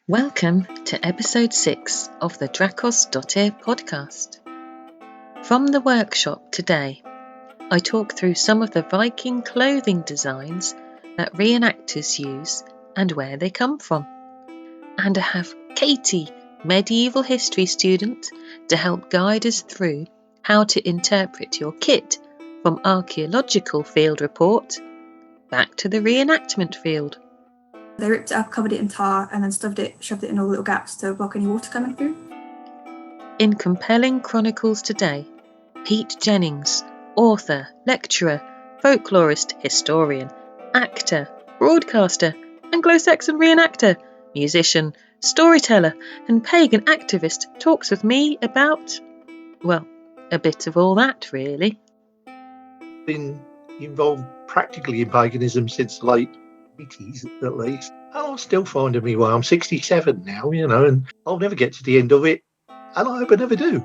Welcome to episode 6 of the Drakos Dottir Podcast. From the workshop today, I talk through some of the Viking clothing designs that reenactors use and where they come from. And I have Katie, medieval history student, to help guide us through how to interpret your kit from archaeological field report back to the reenactment field. They ripped it up, covered it in tar, and then shoved it in all the little gaps to block any water coming through. In compelling Chronicles today, Pete Jennings, author, lecturer, folklorist, historian, actor, broadcaster, Anglo-Saxon reenactor, musician, storyteller, and pagan activist, talks with me about, well, a bit of all that, really. Been involved practically in paganism since the late 80s at least. And I'm still finding me way. I'm 67 now, and I'll never get to the end of it. And I hope I never do.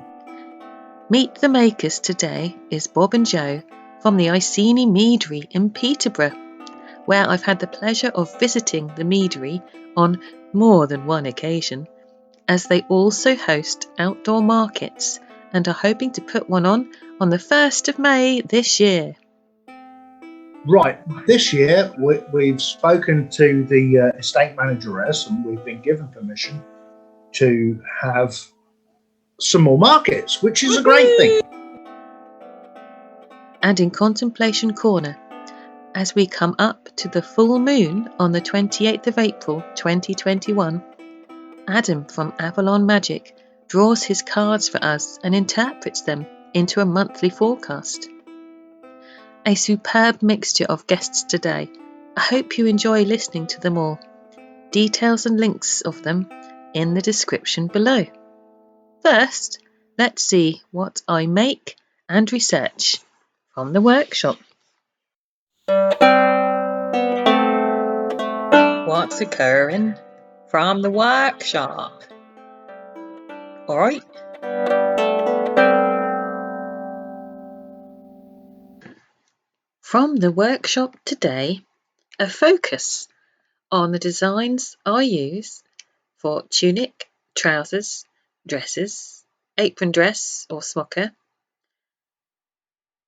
Meet the makers today is Bob and Joe from the Iceni Meadery in Peterborough, where I've had the pleasure of visiting the meadery on more than one occasion, as they also host outdoor markets and are hoping to put one on the 1st of May this year. Right, this year we've spoken to the estate manageress and we've been given permission to have some more markets, which is a great thing. And in Contemplation Corner, as we come up to the full moon on the 28th of April 2021, Adam from Avalon Magic draws his cards for us and interprets them into a monthly forecast. A superb mixture of guests today. I hope you enjoy listening to them all. Details and links of them in the description below. First, let's see what I make and research from the workshop. What's occurring from the workshop? All right. From the workshop today, a focus on the designs I use for tunic, trousers, dresses, apron dress or smocker,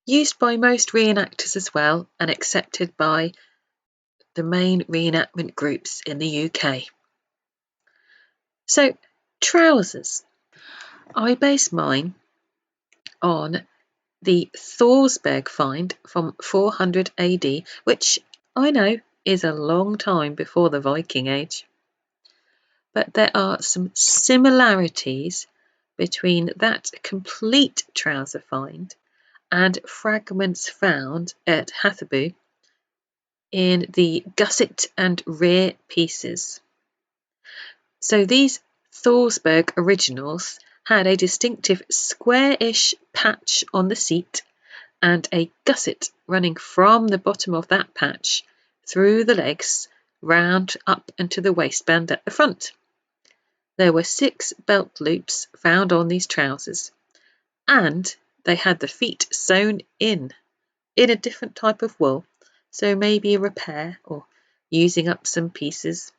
used by most reenactors as well and accepted by the main reenactment groups in the UK. So, trousers. I base mine on the Thorsberg find from 400 AD, which I know is a long time before the Viking Age. But there are some similarities between that complete trouser find and fragments found at Haithabu in the gusset and rear pieces. So these Thorsberg originals had a distinctive square-ish patch on the seat and a gusset running from the bottom of that patch through the legs round up into the waistband at the front. There were 6 belt loops found on these trousers, and they had the feet sewn in a different type of wool, so maybe a repair or using up some pieces.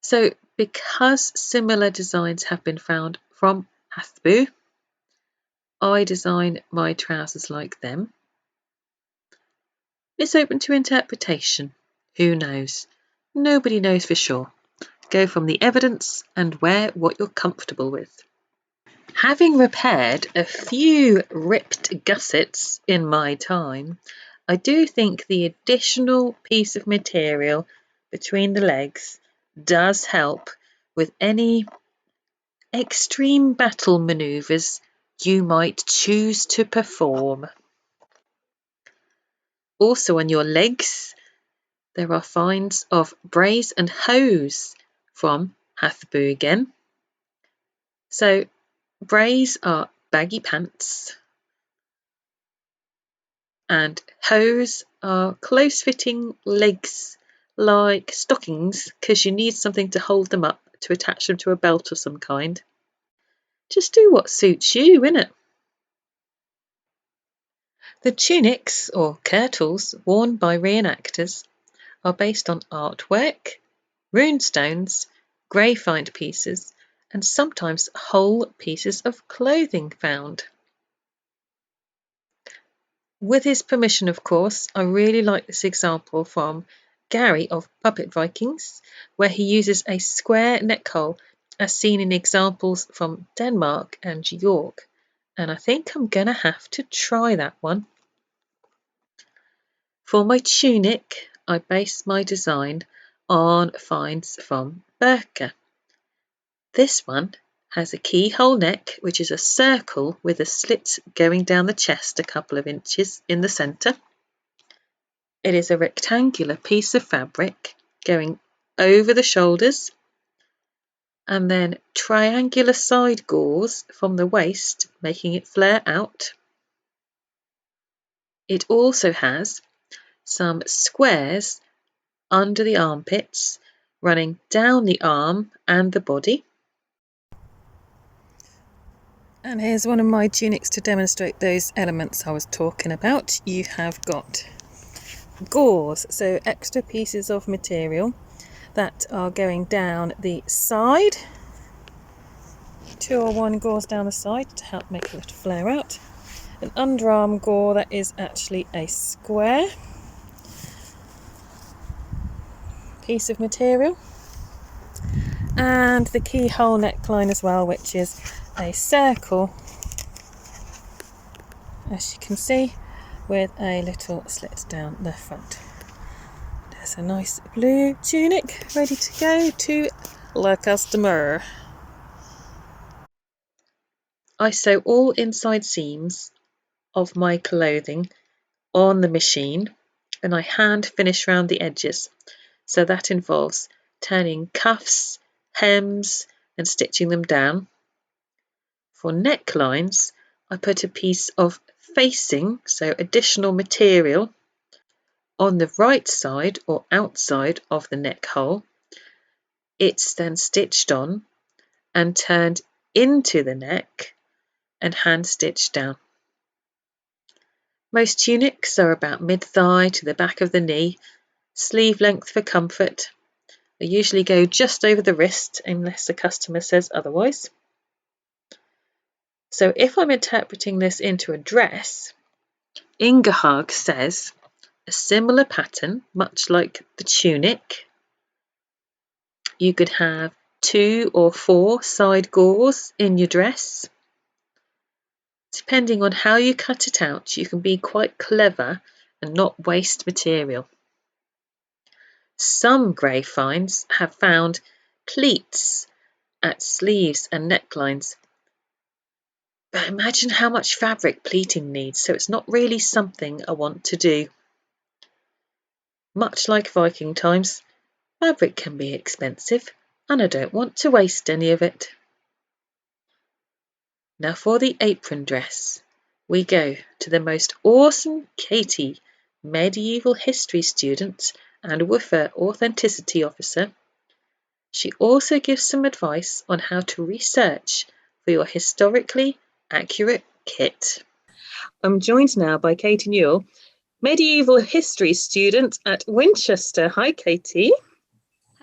So, because similar designs have been found from Haithabu, I design my trousers like them. It's open to interpretation. Who knows? Nobody knows for sure. Go from the evidence and wear what you're comfortable with. Having repaired a few ripped gussets in my time, I do think the additional piece of material between the legs does help with any extreme battle maneuvers you might choose to perform. Also on your legs, there are finds of brace and hose from Haithabu again. So brace are baggy pants and hose are close-fitting legs like stockings, because you need something to hold them up to attach them to a belt of some kind. Just do what suits you, innit? The tunics or kirtles worn by reenactors are based on artwork, runestones, grey find pieces, and sometimes whole pieces of clothing found. With his permission, of course, I really like this example from Gary of Puppet Vikings, where he uses a square neck hole as seen in examples from Denmark and York, and I think I'm going to have to try that one. For my tunic, I base my design on finds from Birka. This one has a keyhole neck, which is a circle with a slit going down the chest a couple of inches in the centre. It is a rectangular piece of fabric going over the shoulders, and then triangular side gauze from the waist, making it flare out. It also has some squares under the armpits, running down the arm and the body. And here's one of my tunics to demonstrate those elements I was talking about. You have got gauze, so extra pieces of material that are going down the side. 2 or 1 gauze down the side to help make a little flare out. An underarm gore that is actually a square piece of material. And the keyhole neckline as well, which is a circle, as you can see, with a little slit down the front. There's a nice blue tunic ready to go to the customer. I sew all inside seams of my clothing on the machine, and I hand finish round the edges. So that involves turning cuffs, hems, and stitching them down. For necklines, I put a piece of facing, so additional material, on the right side or outside of the neck hole. It's then stitched on and turned into the neck and hand stitched down. Most tunics are about mid-thigh to the back of the knee, sleeve length for comfort. They usually go just over the wrist unless the customer says otherwise. So if I'm interpreting this into a dress, Ingehag says a similar pattern, much like the tunic. You could have 2 or 4 side gauze in your dress. Depending on how you cut it out, you can be quite clever and not waste material. Some grey finds have found pleats at sleeves and necklines. But imagine how much fabric pleating needs, so it's not really something I want to do. Much like Viking times, fabric can be expensive, and I don't want to waste any of it. Now for the apron dress, we go to the most awesome Katie, medieval history student and Wuffa authenticity officer. She also gives some advice on how to research for your historically accurate kit. I'm joined now by Katie Newell, medieval history student at Winchester. Hi, Katie.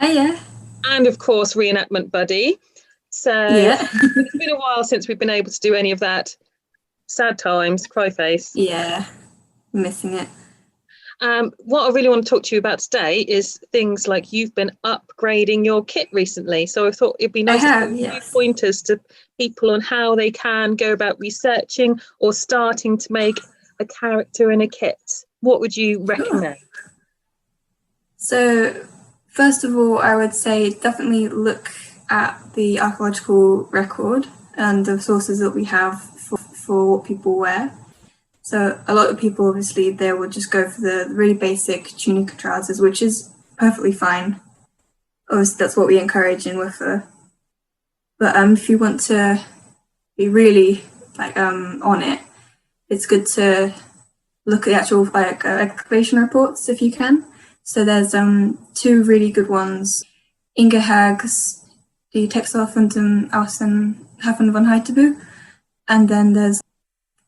Hiya. And of course, reenactment buddy. So Yeah. It's been a while since we've been able to do any of that. Sad times, cry face. Yeah. Missing it. What I really want to talk to you about today is things like you've been upgrading your kit recently. So I thought it'd be nice to have a few pointers to people on how they can go about researching or starting to make a character in a kit. What would you recommend? So, first of all, I would say definitely look at the archaeological record and the sources that we have for what people wear. So a lot of people, obviously, they will just go for the really basic tunic and trousers, which is perfectly fine. Obviously, that's what we encourage in Wuffa. But if you want to be really on it, it's good to look at the actual excavation reports if you can. So there's 2 really good ones. Ingehag's Die Textilfunden aus dem Hafen von Haithabu, and then there's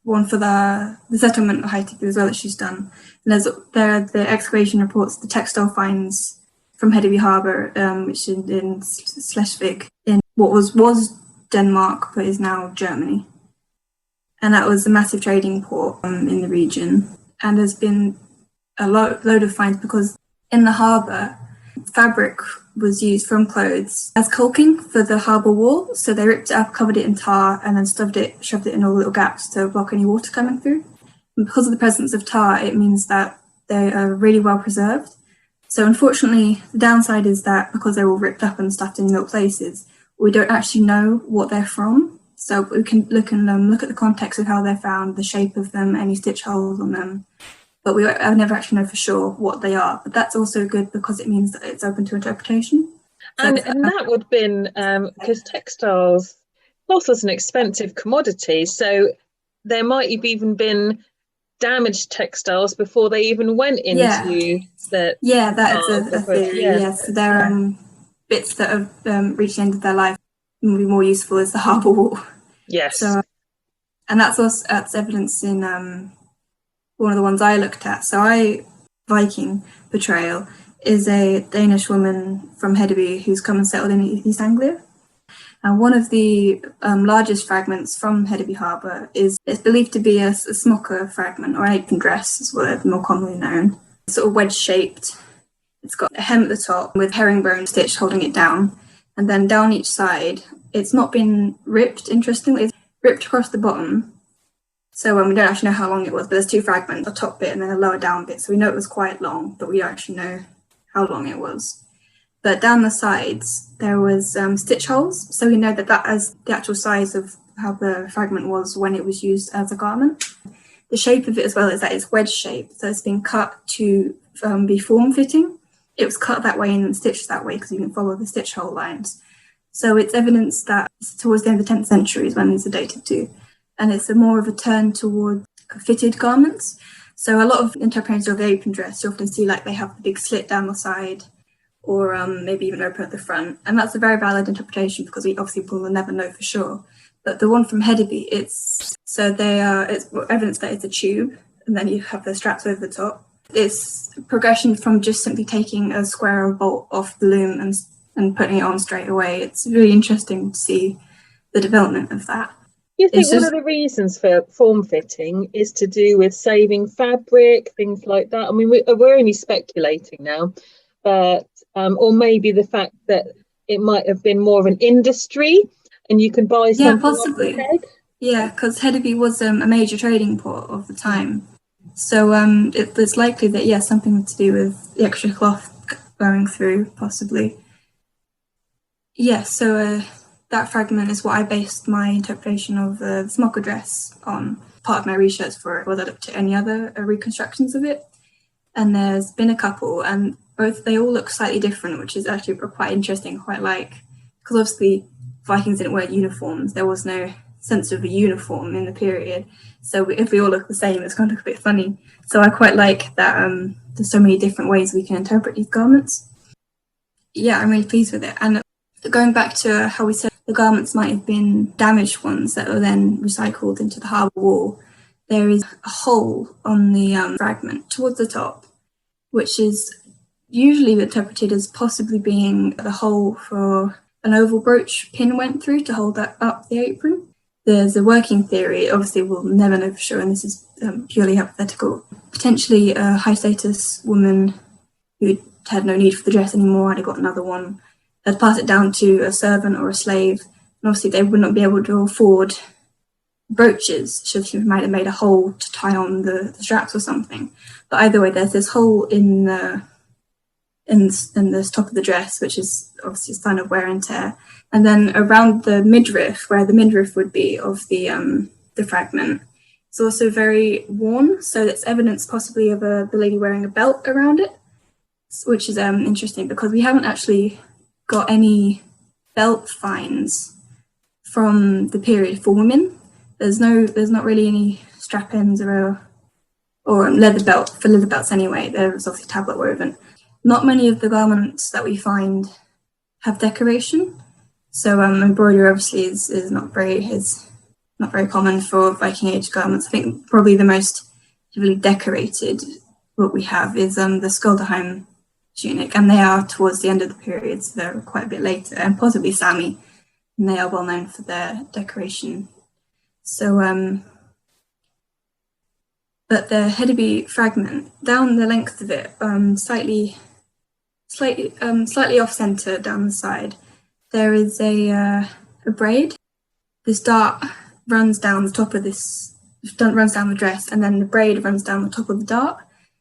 one for the settlement of Haithabu as well that she's done. And there are the excavation reports, the textile finds from Haithabu harbour, which is in Schleswig, in what was Denmark but is now Germany. And that was a massive trading port in the region. And there's been a load of finds because in the harbour, fabric was used from clothes as caulking for the harbour wall. So they ripped it up, covered it in tar, and then shoved it in all the little gaps to block any water coming through. And because of the presence of tar, it means that they are really well preserved. So unfortunately, the downside is that because they're all ripped up and stuffed in little places, we don't actually know what they're from. So we can look at the context of how they're found, the shape of them, any stitch holes on them. But I never actually know for sure what they are. But that's also good because it means that it's open to interpretation. So and that would have been because textiles also is an expensive commodity. So there might have even been damaged textiles before they even went into the... Yeah, that is a theory, yes. So there are bits that have reached the end of their life and will be more useful as the harbour wall. Yes. So, and that's evidence in one of the ones I looked at. So Viking portrayal is a Danish woman from Haithabu who's come and settled in East Anglia. And one of the largest fragments from Haithabu harbour it's believed to be a smocker fragment, or an apron dress is what they're more commonly known. It's sort of wedge-shaped. It's got a hem at the top with herringbone stitch holding it down. And then down each side, it's not been ripped, interestingly. It's ripped across the bottom. So we don't actually know how long it was, but there's two fragments, a top bit and then a lower down bit. So we know it was quite long, but we don't actually know how long it was. But down the sides, there was stitch holes. So we know that is the actual size of how the fragment was when it was used as a garment. The shape of it as well is that it's wedge-shaped. So it's been cut to be form-fitting. It was cut that way and stitched that way because you can follow the stitch hole lines. So it's evidence that towards the end of the 10th century is when these are dated to. And it's more of a turn toward fitted garments. So a lot of interpretations of the apron dress, you often see like they have the big slit down the side, or maybe even open at the front. And that's a very valid interpretation because we obviously will never know for sure. But the one from Haithabu, it's evidence that it's a tube, and then you have the straps over the top. It's progression from just simply taking a square or bolt off the loom and putting it on straight away. It's really interesting to see the development of that. You think one of the reasons for form fitting is to do with saving fabric, things like that? I mean, we're only speculating now, but or maybe the fact that it might have been more of an industry and you can buy something. Yeah, possibly. Yeah, because Haithabu was a major trading port of the time. So it's likely that, something to do with the extra cloth going through, possibly. Yeah, so that fragment is what I based my interpretation of the smocker dress on. Part of my research for it was I looked at any other reconstructions of it. And there's been a couple, and they all look slightly different, which is actually quite interesting, quite like, because obviously Vikings didn't wear uniforms. There was no sense of a uniform in the period. So if we all look the same, it's going to look a bit funny. So I quite like that there's so many different ways we can interpret these garments. Yeah, I'm really pleased with it. And going back to how we said the garments might have been damaged ones that were then recycled into the harbour wall, there is a hole on the fragment towards the top, which is usually interpreted as possibly being the hole for an oval brooch pin went through to hold that up the apron. There's a working theory, obviously we'll never know for sure, and this is purely hypothetical. Potentially a high-status woman who had no need for the dress anymore, had got another one, had passed it down to a servant or a slave, and obviously they would not be able to afford brooches, so she might have made a hole to tie on the straps or something. But either way, there's this hole in the top of the dress, which is obviously a sign of wear and tear. And then around the midriff, where the midriff would be of the fragment, it's also very worn. So it's evidence possibly of the lady wearing a belt around it, which is interesting because we haven't actually got any belt finds from the period for women. There's not really any strap ends or leather belt for leather belts anyway. There's obviously tablet woven. Not many of the garments that we find have decoration. So embroidery obviously is not very common for Viking Age garments. I think probably the most heavily decorated what we have is the Scalderheim tunic, and they are towards the end of the period, so they're quite a bit later, and possibly Sami, and they are well known for their decoration. So, but the Haithabu fragment, down the length of it, slightly off center down the side, there is a braid. This dart runs down the top of runs down the dress, and then the braid runs down the top of the dart.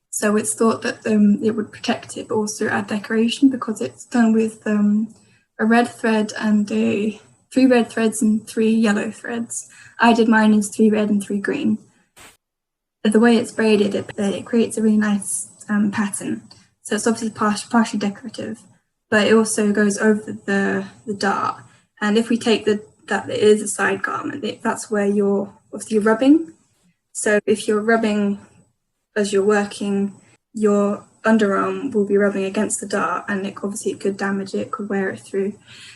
So it's thought that it would protect it, but also add decoration, because it's done with a red thread and 3 red threads and 3 yellow threads. I did mine as 3 red and 3 green. The way it's braided, it creates a really nice pattern. So it's obviously partially decorative, but it also goes over the dart. And if we take that it is a side garment, that's where you're rubbing. So if you're rubbing as you're working, your underarm will be rubbing against the dart, and it could damage it, could wear it through.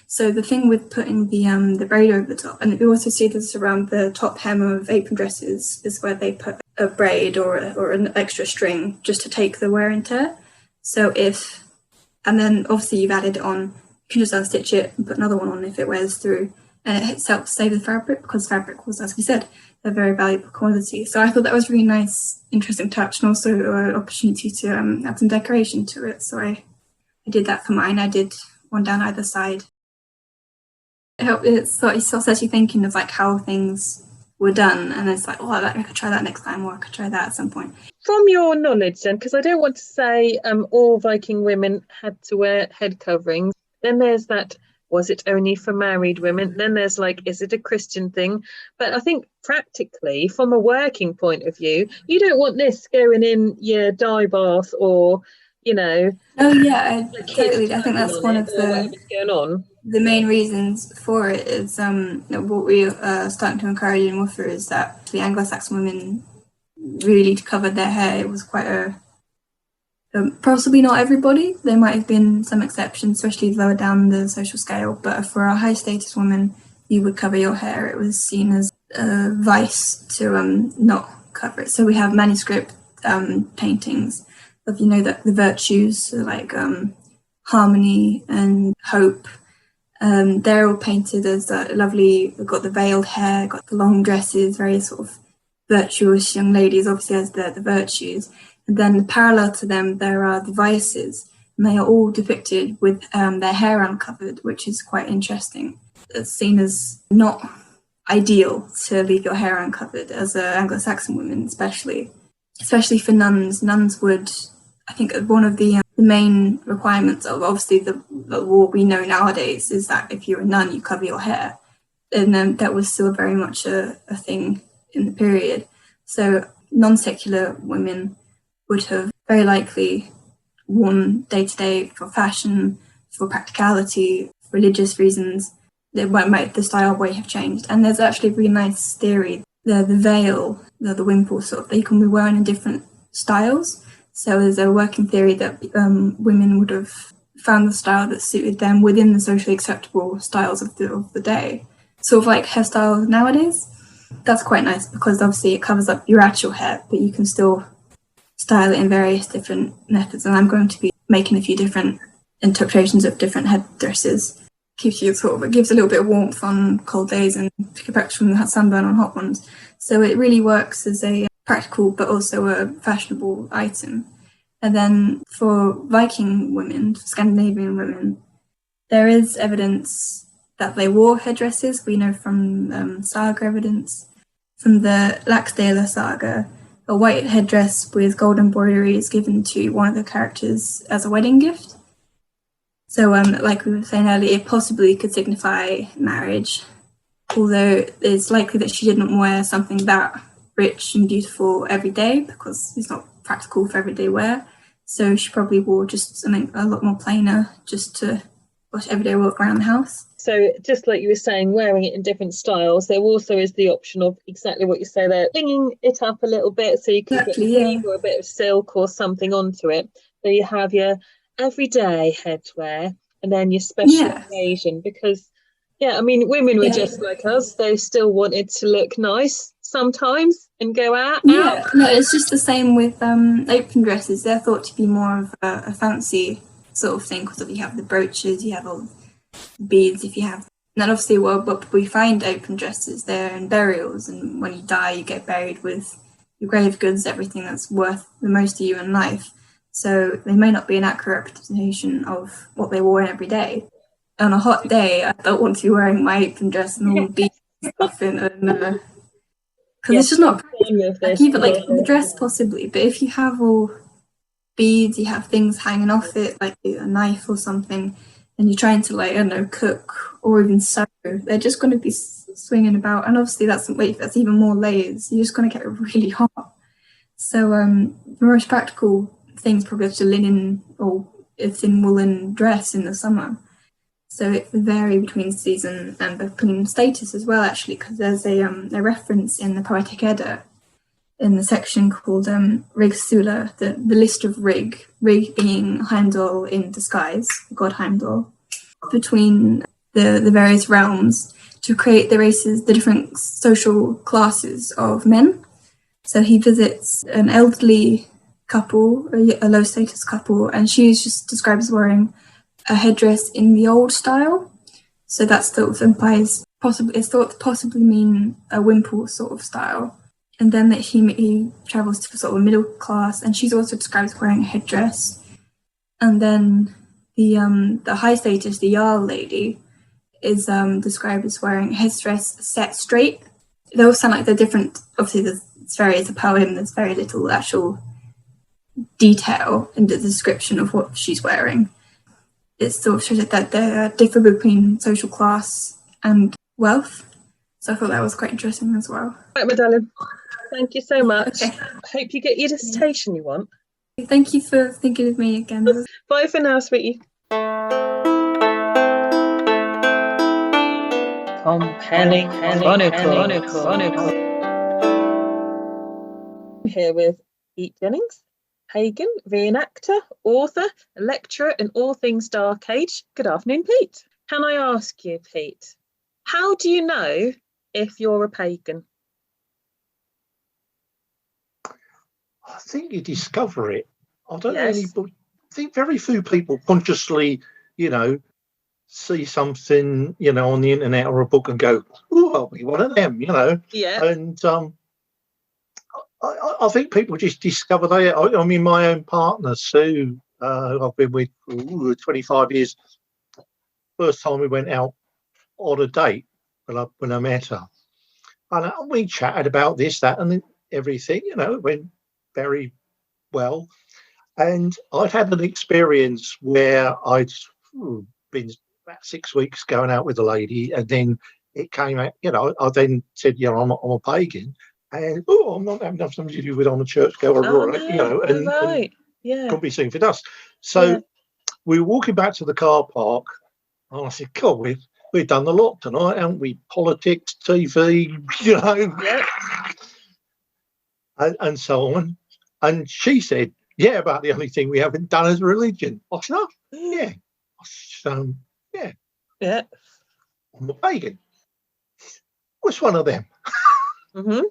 So the thing with putting the braid over the top, and we also see this around the top hem of apron dresses, is where they put a braid or an extra string just to take the wear and tear. And then obviously you've added it on, you can just unstitch it and put another one on if it wears through. And it helps save the fabric, because fabric was, as we said, a very valuable commodity. So I thought that was a really nice, interesting touch, and also an opportunity to add some decoration to it. So I did that for mine. I did one down either side. It starts you thinking of like how things were done, and it's like, oh, I could try that next time, or I could try that at some point. From your knowledge then, because I don't want to say all Viking women had to wear head coverings. Then there's that, was it only for married women? Then there's like, is it a Christian thing? But I think practically, from a working point of view, you don't want this going in your dye bath, or, Oh yeah, totally. I think that's one of the main reasons for it is what we are starting to encourage in Wuffa is that the Anglo-Saxon women really covered their hair. It was quite possibly not everybody. There might have been some exceptions, especially lower down the social scale. But for a high status woman, you would cover your hair. It was seen as a vice to not cover it. So we have manuscript paintings of the virtues, so like harmony and hope. They're all painted as lovely. We've got the veiled hair, got the long dresses, very sort of virtuous young ladies, obviously as the virtues. And then parallel to them, there are the vices, and they are all depicted with their hair uncovered, which is quite interesting. It's seen as not ideal to leave your hair uncovered as Anglo-Saxon women, especially for nuns. Nuns would, I think, one of the main requirements of obviously the what we know nowadays is that if you're a nun, you cover your hair, and that was still very much a thing in the period. So non-secular women would have very likely worn day-to-day for fashion, for practicality, religious reasons. The style may have changed. And there's actually a really nice theory. The veil, the wimple sort of, they can be worn in different styles. So there's a working theory that women would have found the style that suited them within the socially acceptable styles of the day. Sort of like hairstyles nowadays. That's quite nice because obviously it covers up your actual hair, but you can still style it in various different methods. And I'm going to be making a few different interpretations of different headdresses. It gives a little bit of warmth on cold days and pick a back from sunburn on hot ones. So it really works as a practical but also a fashionable item. And then for Viking women, Scandinavian women, there is evidence that they wore headdresses. We know from saga evidence. From the Laxdæla saga, a white headdress with gold embroidery is given to one of the characters as a wedding gift. So like we were saying earlier, it possibly could signify marriage, although it's likely that she didn't wear something that rich and beautiful every day because it's not practical for everyday wear. So she probably wore just something a lot more plainer just to wash everyday walk around the house. So just like you were saying, wearing it in different styles, there also is the option of exactly what you say there, flinging it up a little bit so you can get weave or a bit of silk or something onto it. So you have your everyday headwear and then your special occasion because, women were just like us. They still wanted to look nice sometimes and go out. Yeah, no, it's just the same with apron dresses. They're thought to be more of a fancy sort of thing, because you have the brooches, you have all the beads, if you have. And then obviously what we find open dresses there in burials, and when you die you get buried with your grave goods, everything that's worth the most to you in life. So they may not be an accurate representation of what they wore every day. On a hot day, I don't want to be wearing my apron dress and all the beads and stuff in, because it's just not like, even like the dress possibly, but if you have all beads, you have things hanging off it, like a knife or something, and you're trying to, like, I don't know, cook or even sew, they're just going to be swinging about, and obviously that's even more layers. You're just going to get really hot. So the most practical things probably just a linen or a thin woolen dress in the summer. So it will vary between season and between status as well, actually, because there's a reference in the Poetic Edda in the section called Rigsula, the list of Rig being Heimdall in disguise, the god Heimdall, between the various realms to create the different social classes of men. So he visits an elderly couple, a low status couple, and she's just described as wearing a headdress in the old style. So that sort of implies it's thought to possibly mean a wimple sort of style. And then that he travels to sort of a middle class, and she's also described as wearing a headdress. And then the high status, the Jarl lady, is described as wearing a headdress set straight. They all sound like they're different. Obviously, it's a poem. There's very little actual detail in the description of what she's wearing. It sort of shows that they differ between social class and wealth. So I thought that was quite interesting as well. Right, my darling. Thank you so much. Okay. Hope you get your dissertation you want. Thank you for thinking of me again. Bye for now, sweetie. Compelling Chronicles. I'm here with Pete Jennings, Pagan, reenactor, author, a lecturer in all things Dark Age. Good afternoon, Pete. Can I ask you, Pete, how do you know if you're a pagan? I think you discover it. I don't know anybody. I think very few people consciously, see something, on the internet or a book and go, "Oh, I'll be one of them," Yeah. And I think people just discover they. I mean, my own partner Sue, I've been with for 25 years. First time we went out on a date when I met her, and we chatted about this, that, and everything. It went very well. And I'd had an experience where I'd been about 6 weeks going out with a lady, and then it came out, I then said, I'm a pagan, and I'm not having nothing to do with I'm a churchgoer, and couldn't be seen for dust. So we were walking back to the car park, and I said, God, we've done the lot tonight, haven't we? Politics, TV, and so on. And she said, yeah, about the only thing we haven't done is religion. I said, oh, yeah. Yeah. I'm a pagan. Which one of them? Mm-hmm.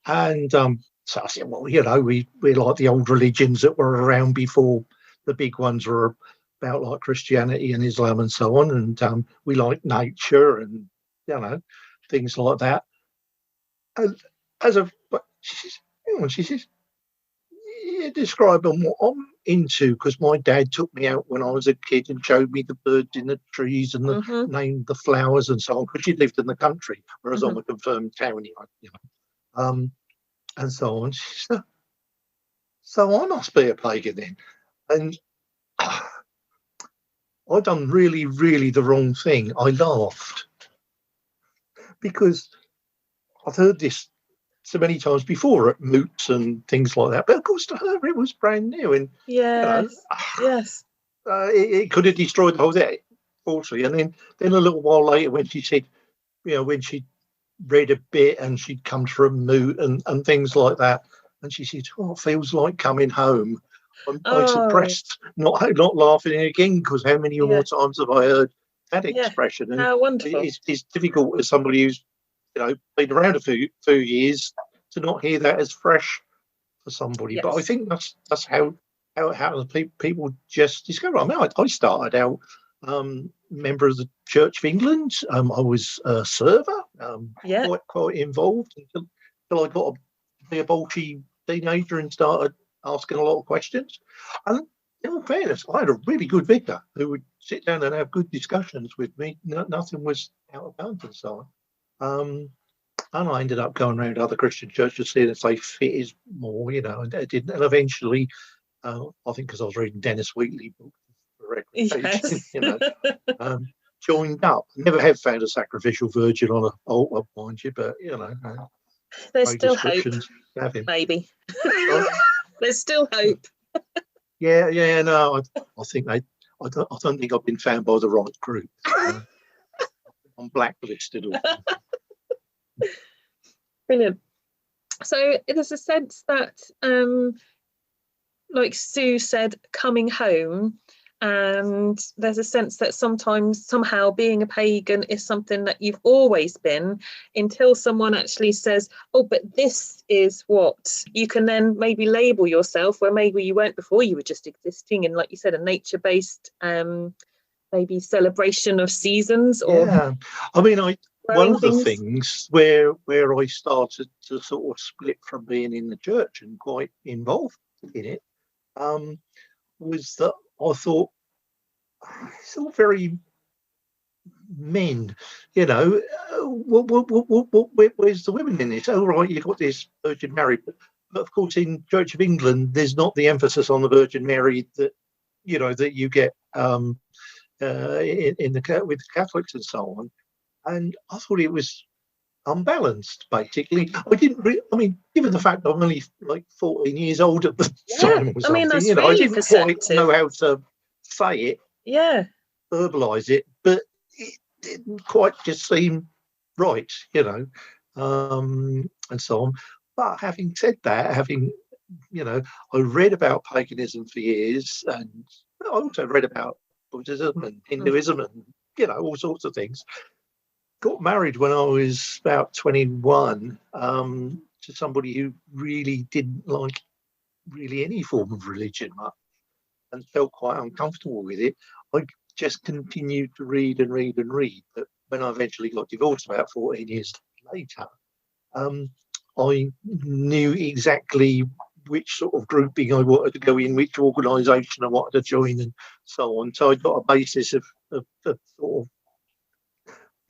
And so I said, well, we're like the old religions that were around before the big ones were about, like Christianity and Islam and so on. And we like nature and, things like that. And she says, yeah, describe them what I'm into, because my dad took me out when I was a kid and showed me the birds in the trees and named the flowers and so on, because she lived in the country, whereas I'm a confirmed townie, and so on. She said, so I must be a pagan then. And I'd done really, really the wrong thing. I laughed because I've heard this so many times before at moots and things like that, but of course to her it was brand new, and it could have destroyed the whole day, fortunately. And then a little while later, when she said, when she read a bit and she'd come to a moot and things like that, and she said, "Oh, it feels like coming home." I suppressed not laughing again, because how many more times have I heard that expression? And how wonderful! It's difficult as somebody who's been around a few years to not hear that as fresh for somebody. But I think that's how how people just discover. I mean, I started out member of the Church of England. I was a server, quite involved until I got to be a bolshy teenager and started asking a lot of questions. And in all fairness, I had a really good vicar who would sit down and have good discussions with me. Nothing was out of bounds and so on. And I ended up going around other Christian churches, seeing if they fit more, and I didn't. And eventually, I think because I was reading Dennis Wheatley books for recreation, Yes. joined up. Never have found a sacrificial virgin on an altar, mind you, but There's still hope. Maybe. There's still hope. Yeah. No, I think I don't think I've been found by the right group. I'm blacklisted. Brilliant. So there's a sense that, like Sue said, coming home, and there's a sense that somehow being a pagan is something that you've always been, until someone actually says, oh, but this is what you can then maybe label yourself, where maybe you weren't before. You were just existing in, like you said, a nature-based maybe celebration of seasons. Or I mean, one of the things where I started to sort of split from being in the church and quite involved in it was that I thought it's all very men, where's the women in this? Oh, right, you've got this Virgin Mary, but of course in Church of England there's not the emphasis on the Virgin Mary that that you get with the Catholics and so on. And I thought it was unbalanced, basically. I mean, given the fact I'm only like 14 years old at the time or something, I mean, that's I really didn't quite know how to say it, verbalise it, but it didn't quite just seem right, and so on. But having said that, I read about paganism for years, and I also read about Buddhism and Hinduism and, all sorts of things. Got married when I was about 21 to somebody who really didn't like really any form of religion much and felt quite uncomfortable with it. I just continued to read and read and read. But when I eventually got divorced about 14 years later, I knew exactly which sort of grouping I wanted to go in, which organisation I wanted to join and so on. So I got a basis of sort of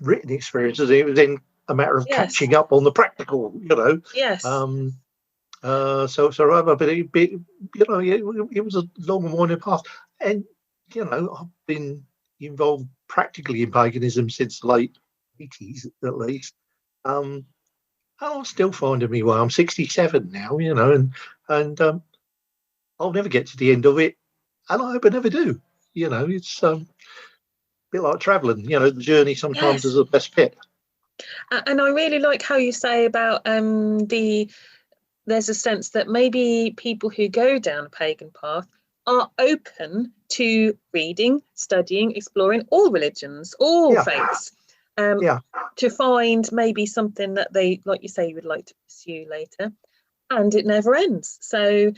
written experiences. It was then a matter of catching up on the practical, Yes. So rather, but it was a long and winding path, and I've been involved practically in paganism since the late 80s at least. And I'm still finding me way. I'm 67 now, and I'll never get to the end of it, and I hope I never do. It's a bit like travelling. The journey sometimes is the best bit. And I really like how you say about there's a sense that maybe people who go down a pagan path are open to reading, studying, exploring all religions, all faiths, to find maybe something that they, like you say, would like to pursue later, and it never ends. So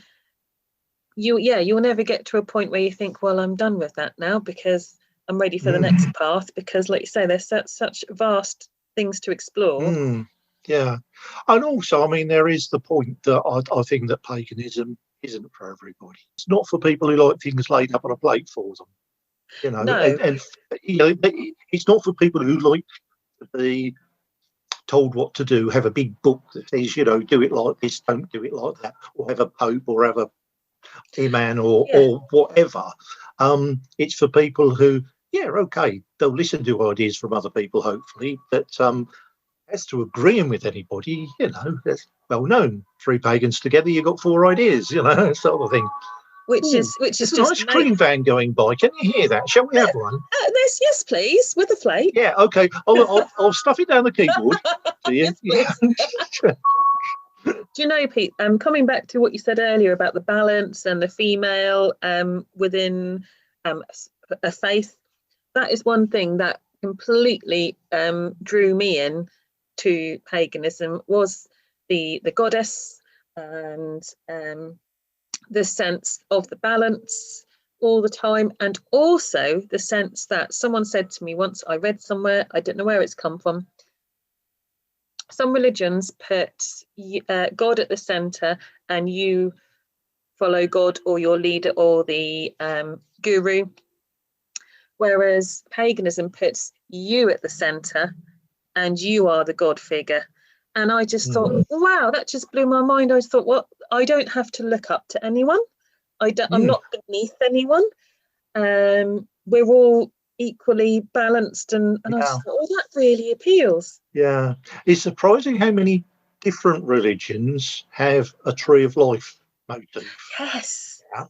you'll never get to a point where you think, well, I'm done with that now because I'm ready for the next path, because, like you say, there's such vast things to explore. And also, I mean, there is the point that I think that paganism isn't for everybody. It's not for people who like things laid up on a plate for them, No. and it's not for people who like to be told what to do, have a big book that says, do it like this, don't do it like that, or have a pope or have a imam or whatever. It's for people who, they'll listen to ideas from other people, hopefully, but as to agreeing with anybody, that's well known. 3 pagans together, you've got 4 ideas, sort of thing. Which is just an ice cream van going by. Can you hear that? Shall we have one? Yes, please, with a plate. Yeah, okay. I'll stuff it down the keyboard. Yes, do you know, Pete, coming back to what you said earlier about the balance and the female within a faith, that is one thing that completely drew me in to paganism, was the goddess and the sense of the balance all the time, and also the sense that someone said to me once, I read somewhere, I don't know where it's come from, some religions put God at the centre and you follow God or your leader or the guru, whereas paganism puts you at the centre and you are the God figure. And I just thought, wow, that just blew my mind. I just thought, well, I don't have to look up to anyone. I'm not beneath anyone. We're all equally balanced, and I just thought, oh, that really appeals. Yeah, it's surprising how many different religions have a tree of life motif. Yes. Yeah.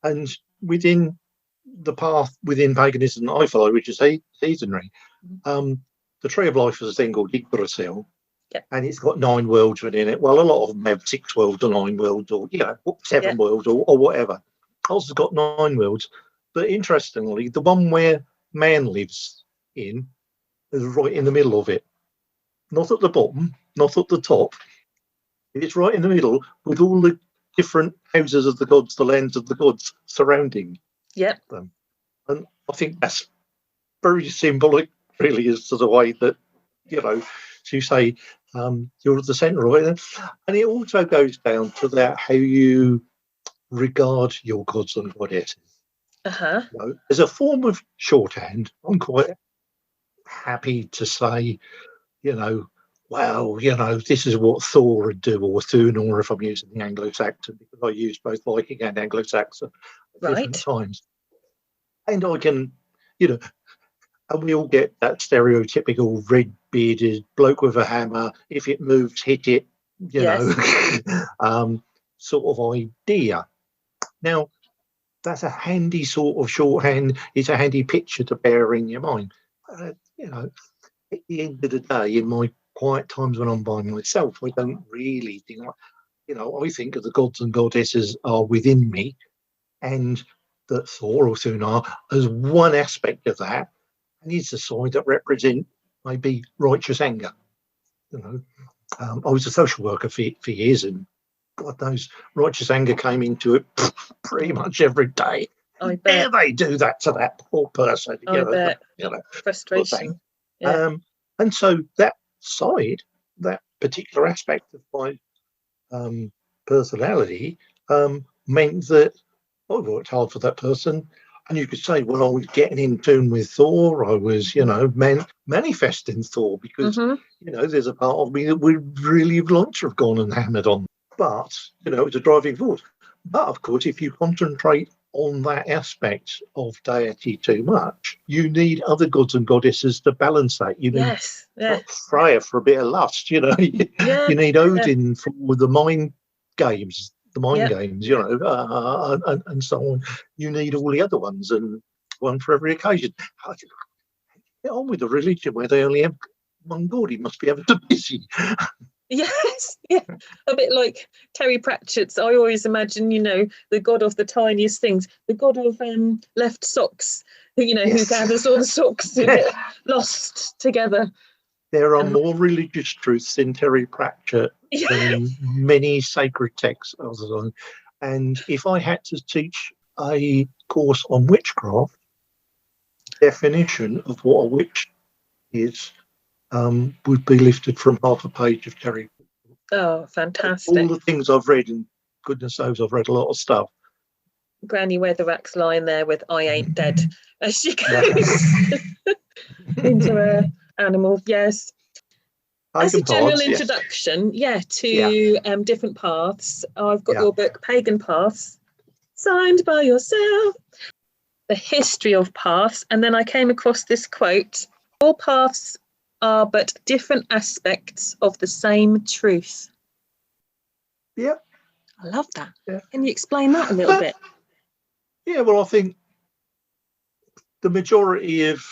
And within the path within paganism that I follow, which is heathenry, the tree of life is a thing called Yggdrasil. Yep. And it's got 9 worlds within it. Well, a lot of them have 6 worlds or 9 worlds, or 7 worlds or whatever. Ours has got 9 worlds. But interestingly, the one where man lives in is right in the middle of it. Not at the bottom, not at the top. It's right in the middle with all the different houses of the gods, the lands of the gods surrounding them. And I think that's very symbolic, really, as to the way that, to say you're at the centre of it. And it also goes down to that how you regard your gods and goddesses. As a form of shorthand, I'm quite happy to say, this is what Thor would do, or Thun, or if I'm using the Anglo-Saxon, because I use both Viking and Anglo-Saxon at different times. And I can, and we all get that stereotypical red-bearded bloke with a hammer, if it moves, hit it, sort of idea. Now, that's a handy sort of shorthand. It's a handy picture to bear in your mind. At the end of the day, in my quiet times when I'm by myself, I don't really think, I think of the gods and goddesses are within me, and that Thor or Thun are as one aspect of that, and he's the side that represent maybe righteous anger. I was a social worker for years, and God knows, righteous anger came into it pretty much every day. I bet. Dare they do that to that poor person? I bet. Frustration. Yeah. And so that side, that particular aspect of my personality, meant that I worked hard for that person. And you could say, well, I was getting in tune with Thor. I was, manifesting Thor, because, there's a part of me that would really like to have gone and hammered on. But, it's a driving force. But, of course, if you concentrate on that aspect of deity too much, you need other gods and goddesses to balance that. You need Freya for a bit of lust, you need Odin for the mind games, games, and so on. You need all the other ones, and one for every occasion. Get on with a religion where they only have one god. He must be ever so busy. Yes, a bit like Terry Pratchett's. I always imagine, the god of the tiniest things, the god of left socks, who gathers all the socks and get lost together. There are more religious truths in Terry Pratchett than many sacred texts. And if I had to teach a course on witchcraft, definition of what a witch is would be lifted from half a page of Terry. Oh, fantastic. All the things I've read, and goodness knows I've read a lot of stuff. Granny Weatherwax lying there with "I ain't dead" as she goes into her animal. Yes. As a general introduction, to different paths, I've got your book, Pagan Paths, signed by yourself, the history of paths, and then I came across this quote: all paths are but different aspects of the same truth. Yeah. I love that. Yeah. Can you explain that a little bit? Yeah, well, I think the majority of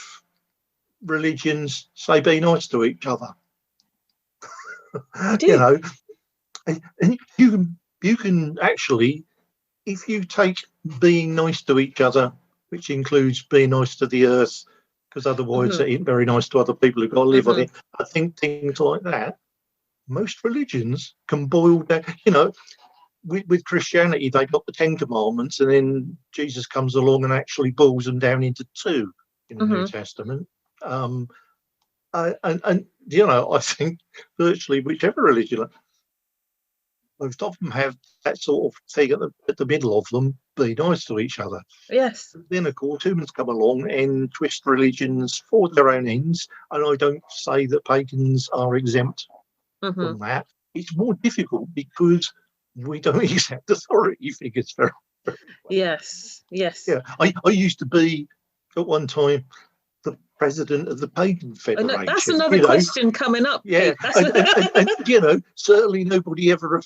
religions say be nice to each other. And you can actually, if you take being nice to each other, which includes being nice to the earth, because otherwise it ain't very nice to other people who've got to live on it. I think things like that, most religions can boil down, with Christianity, they got the 10 Commandments, and then Jesus comes along and actually boils them down into 2 in the New Testament. And I think virtually whichever religion, most of them have that sort of thing at the middle of them, be nice to each other. Yes. Then, of course, humans come along and twist religions for their own ends, and I don't say that pagans are exempt from that. It's more difficult because we don't accept authority figures very well. Yes. Yeah, I used to be, at one time, the president of the Pagan Federation. That's another question coming up. Yeah, and certainly nobody ever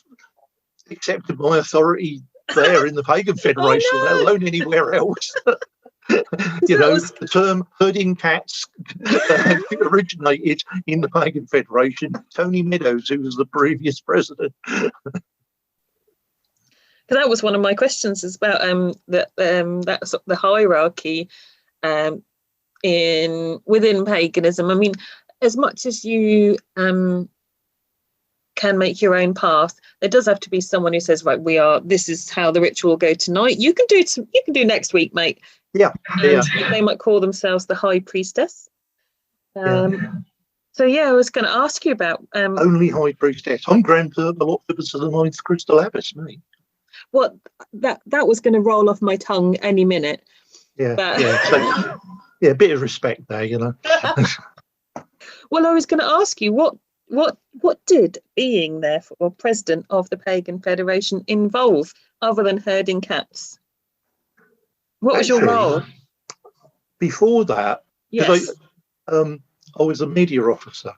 accepted my authority there in the Pagan Federation, let alone anywhere else. The term herding cats originated in the Pagan Federation. Tony Meadows, who was the previous president. That was one of my questions, is about that's the hierarchy within paganism. I mean, as much as you can make your own path, there does have to be someone who says, right, this is how the ritual will go tonight. You can do next week, mate. Yeah. They might call themselves the high priestess. So I was going to ask you about only high priestess. I'm Grand Purple Octopus of the Ninth Crystal Abbess, mate. Well, that was going to roll off my tongue any minute. Yeah, so, a bit of respect there, Well, I was going to ask you, what did being there for president of the Pagan Federation involve, other than herding cats? What was your role? Before that, yes. I was a media officer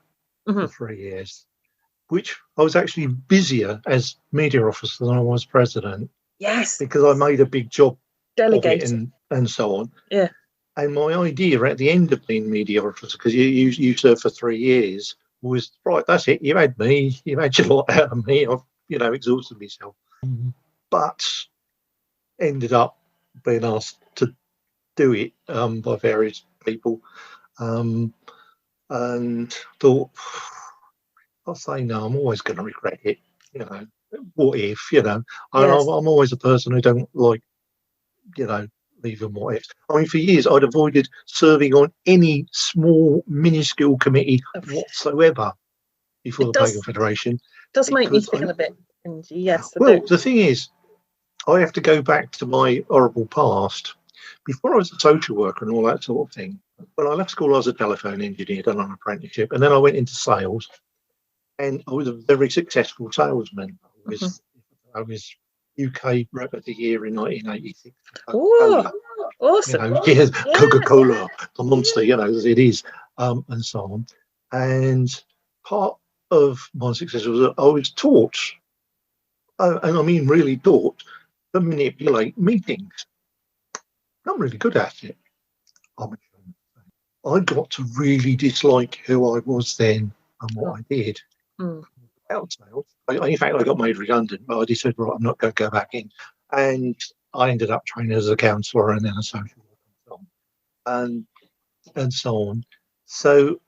for 3 years, which I was actually busier as media officer than I was president. Yes. Because I made a big job delegating of it and so on. Yeah. And my idea at the end of being media officer, because you served for 3 years, was, right, that's it. You had me. You had your lot out of me. I've, exhausted myself. But ended up being asked to do it by various people. And thought, I'll say no, I'm always going to regret it. What if, I'm always a person who don't like, leaving what ifs. I mean, for years, I'd avoided serving on any small, minuscule committee whatsoever before the Pagan Federation. Does make me feel a bit cringy, yes. Well, the thing is, I have to go back to my horrible past. Before I was a social worker and all that sort of thing, when I left school, I was a telephone engineer, done an apprenticeship, and then I went into sales, and I was a very successful salesman. I was UK Rep of the Year in 1986. Oh, awesome! Coca-Cola, the monster, as it is, and so on. And part of my success was that I was taught, and I mean really taught, to manipulate meetings. I'm really good at it. I got to really dislike who I was then and what I did. Out sales. In fact, I got made redundant, but I decided, right, I'm not going to go back in. And I ended up training as a counsellor and then a social worker and so on. So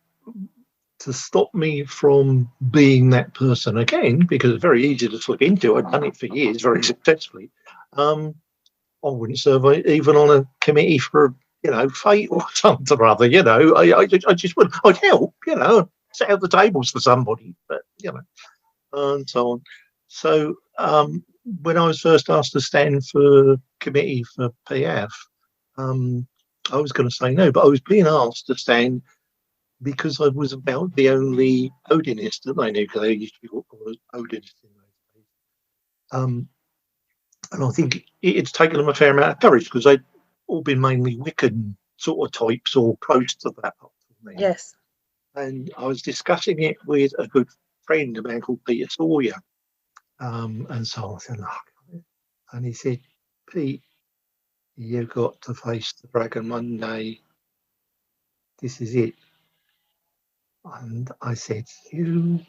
to stop me from being that person again, because it's very easy to slip into, I'd done it for years very successfully, I wouldn't serve even on a committee for, fate or something or other, I just would. I'd help, set out the tables for somebody, but, and so on. So when I was first asked to stand for committee for PF, I was going to say no, but I was being asked to stand because I was about the only Odinist that they knew, because they used to be called Odinists in those days. And I think it's taken them a fair amount of courage, because they'd all been mainly Wiccan sort of types or close to that. Yes. And I was discussing it with a good friend, a man called Peter Sawyer. And so I said, and he said, Pete, you've got to face the Dragon Monday. This is it. And I said, Pete,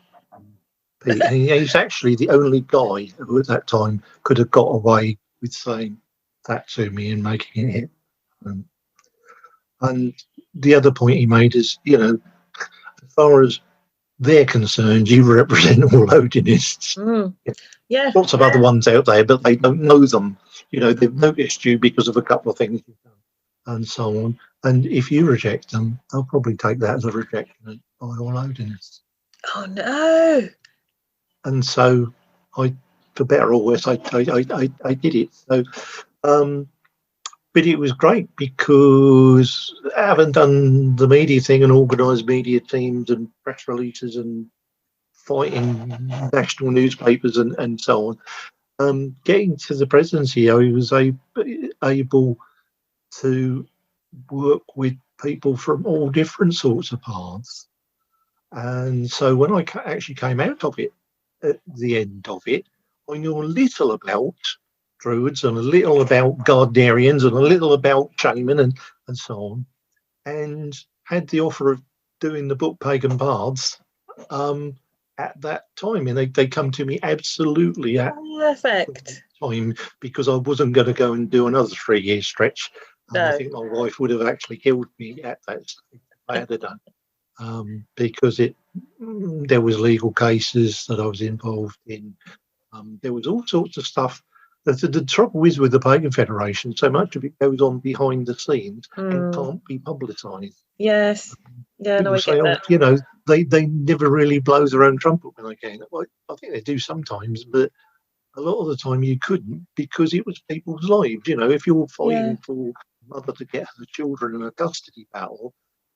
and he's actually the only guy who at that time could have got away with saying that to me and making it hit. And the other point he made is, as far as they're concerned, you represent all Odinists. Yeah. Lots of other ones out there, but they don't know them. They've noticed you because of a couple of things you've done and so on. And if you reject them, they'll probably take that as a rejection by all Odinists. Oh, no. And so for better or worse, I did it. So, but it was great because having done the media thing and organised media teams and press releases and fighting national newspapers and so on, getting to the presidency, I was able to work with people from all different sorts of paths. And so when I actually came out of it, at the end of it, I knew a little about druids and a little about Gardnerians and a little about shaman and so on, and had the offer of doing the book Pagan Bards at that time, and they come to me absolutely at perfect time, because I wasn't going to go and do another 3-year stretch. No. I think my wife would have actually killed me at that stage if I had done, because there was legal cases that I was involved in. There was all sorts of stuff. The trouble is with the Pagan Federation, so much of it goes on behind the scenes and can't be publicised. Yes. Yeah, People no, I say, get that. they never really blow their own trumpet when they can. Well, I think they do sometimes, but a lot of the time you couldn't, because it was people's lives. If you're fighting for a mother to get her children in a custody battle,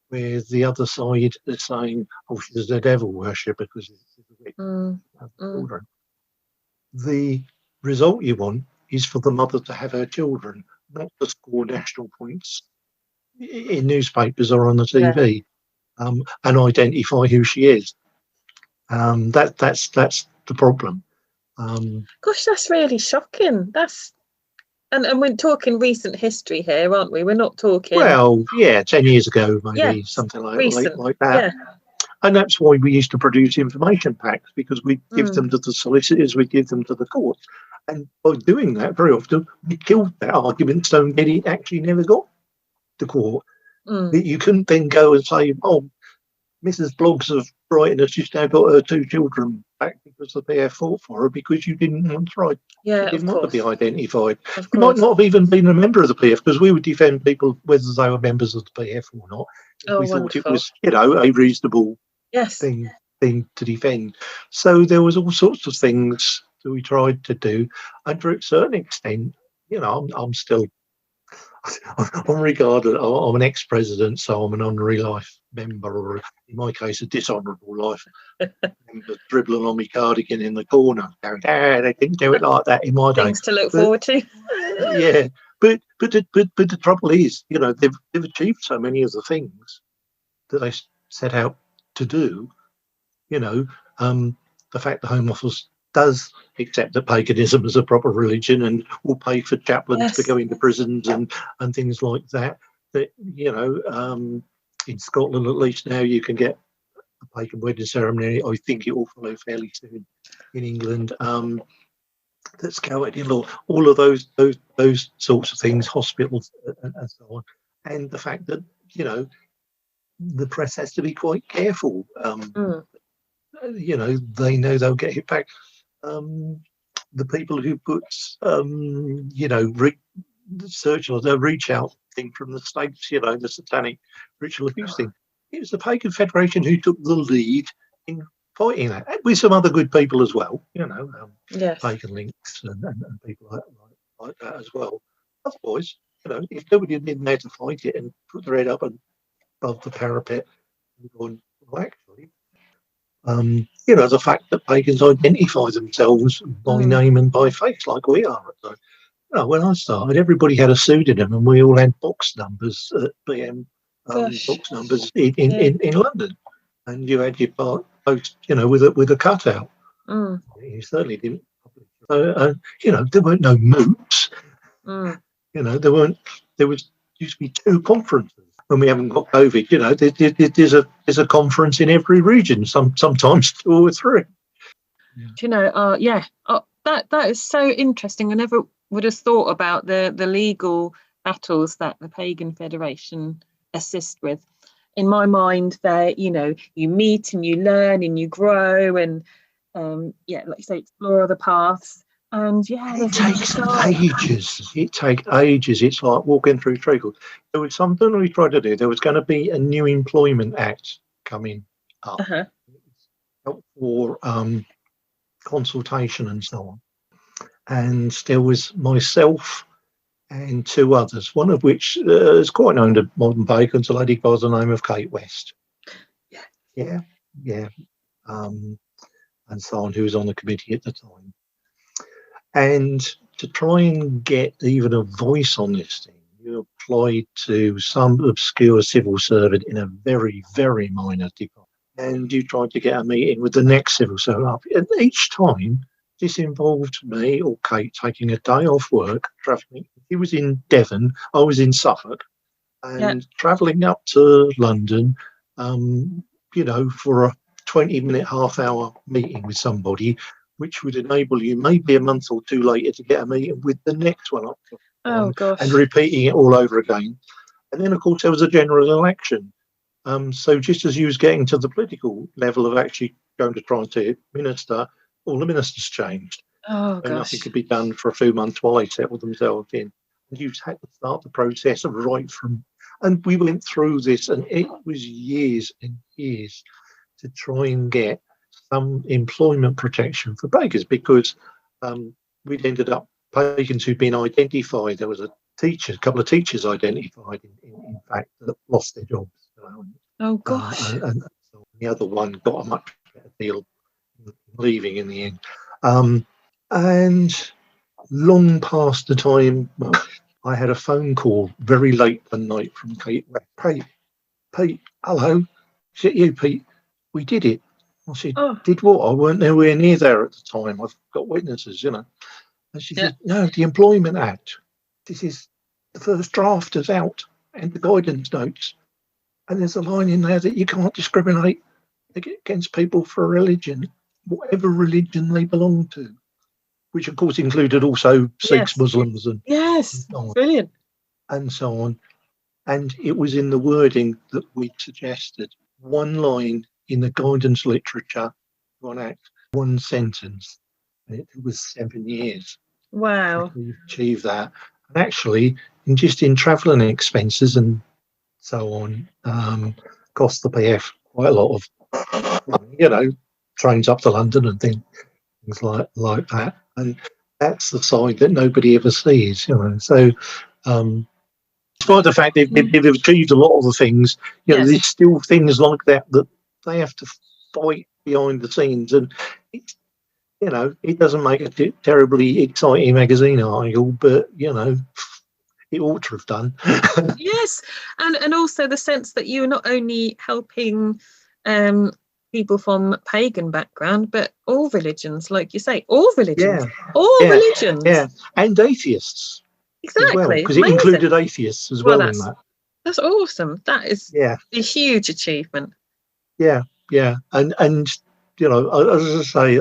where the other side is saying, oh, she's a devil worshipper because she's a witch, children. The result you want is for the mother to have her children, not to score national points in newspapers or on the TV, and identify who she is. That's the problem. Gosh, that's really shocking. And we're talking recent history here, aren't we? We're not talking. Well, 10 years ago, maybe something like that. Yeah. And that's why we used to produce information packs, because we'd give them to the solicitors, we'd give them to the courts. And by doing that, very often, we killed that argument, so it actually never got to court. You couldn't then go and say, oh, Mrs. Bloggs of Brighton has just now got her 2 children back because the PF fought for her, because you didn't want to write. Yeah, you didn't want to be identified. Of You might not have even been a member of the PF, because we would defend people whether they were members of the PF or not. We thought it was, a reasonable thing to defend. So there was all sorts of things that we tried to do, and to a certain extent, I'm still, I'm regarded, I'm an ex-president, so I'm an honorary life member, or in my case, a dishonourable life member, dribbling on my cardigan in the corner, going, they didn't do it like that in my day. Things to look forward to. But the trouble is, they've achieved so many of the things that they set out to do. The fact the Home Office does accept that paganism is a proper religion and will pay for chaplains to go into prisons and things like that. That in Scotland at least now you can get a pagan wedding ceremony. I think it will follow fairly soon in England. That's covered in law. All of those sorts of things, hospitals and so on, and the fact that the press has to be quite careful. They know they'll get hit back. The people who put, the reach out thing from the States, the satanic ritual abuse thing. It was the Pagan Federation who took the lead in fighting that, with some other good people as well, Pagan links and people like that as well. Otherwise, if nobody didn't know to fight it and put their head up above the parapet and going, well, actually, the fact that pagans identify themselves by name and by face, like we are. So, when I started, everybody had a pseudonym, and we all had box numbers at BM, box numbers in London, and you had your post, with a cutout. You certainly didn't. So, there weren't no moots. There used to be 2 conferences. When we haven't got COVID, there's a conference in every region, sometimes 2 or 3. That is so interesting. I never would have thought about the legal battles that the Pagan Federation assist with. in my mind, they're, you meet and you learn and you grow and, like you say, explore other paths. And it takes ages. It takes ages. It's like walking through treacle. There was something we tried to do. There was going to be a new Employment Act coming up for consultation and so on. And there was myself and two others, one of which is quite known to modern pagans, a lady by the name of Kate West. Yeah. And so on, who was on the committee at the time. And to try and get even a voice on this thing, you applied to some obscure civil servant in a very, very minor department. And you tried to get a meeting with the next civil servant up. And each time, this involved me or Kate taking a day off work, travelling. He was in Devon, I was in Suffolk, and travelling up to London, for a 20-minute, half-hour meeting with somebody, which would enable you maybe a month or two later to get a meeting with the next one up. And repeating it all over again. And then, of course, there was a general election. So just as you was getting to the political level of actually going to try to minister, all the ministers changed. And nothing could be done for a few months while they settled themselves in. And you had to start the process of right from... And we went through this, and it was years and years to try and get some employment protection for pagans, because we'd ended up pagans who'd been identified. There was a couple of teachers identified, in fact, that lost their jobs. Oh, gosh. And so the other one got a much better deal leaving in the end. And long past the time, I had a phone call very late one night from Kate. Pete, hello. Is it you, Pete? We did it. I said, did what? I weren't nowhere near there at the time. I've got witnesses, And she said, no, the Employment Act. This is the first draft is out and the guidance notes. And there's a line in there that you can't discriminate against people for religion, whatever religion they belong to, which of course included also Sikhs, Muslims, and brilliant, and so on. And it was in the wording that we suggested. One line in the guidance literature, one act, one sentence. And it was 7 years. Wow. We achieved that. And actually, in travelling expenses and so on, cost the PF quite a lot of money, trains up to London and things like that. And that's the side that nobody ever sees, So, despite the fact they've achieved a lot of the things, there's still things like that they have to fight behind the scenes. And it doesn't make a terribly exciting magazine article, but it ought to have done. Yes, and also the sense that you're not only helping people from pagan background, but all religions, like you say, all religions, religions, and atheists, exactly, because it included atheists as well in that. That's awesome. That is a huge achievement. Yeah, and as I say,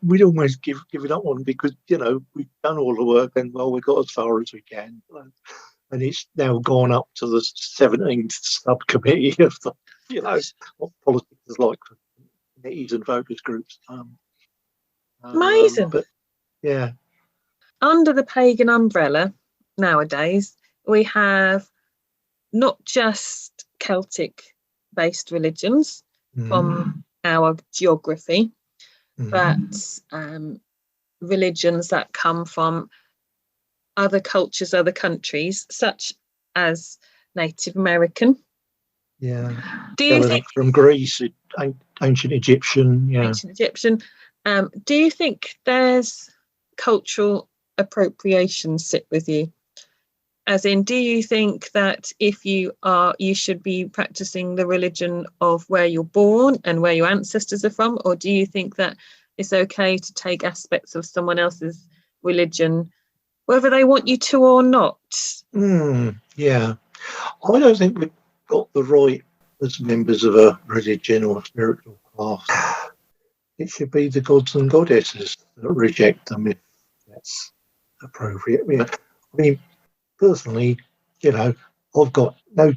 we'd almost give it up on, because we've done all the work and we got as far as we can, and it's now gone up to the 17th subcommittee of the, what politics is like for committees and focus groups. Amazing. But under the pagan umbrella nowadays, we have not just Celtic-based religions from our geography, but religions that come from other cultures, other countries, such as Native American. Do you think from Greece, ancient Egyptian? Ancient Egyptian. Do you think there's cultural appropriation sit with you? As in, do you think that if you should be practicing the religion of where you're born and where your ancestors are from, or do you think that it's okay to take aspects of someone else's religion, whether they want you to or not? I don't think we've got the right as members of a religion or a spiritual class. It should be the gods and goddesses that reject them, if that's appropriate. I mean, personally, I've got no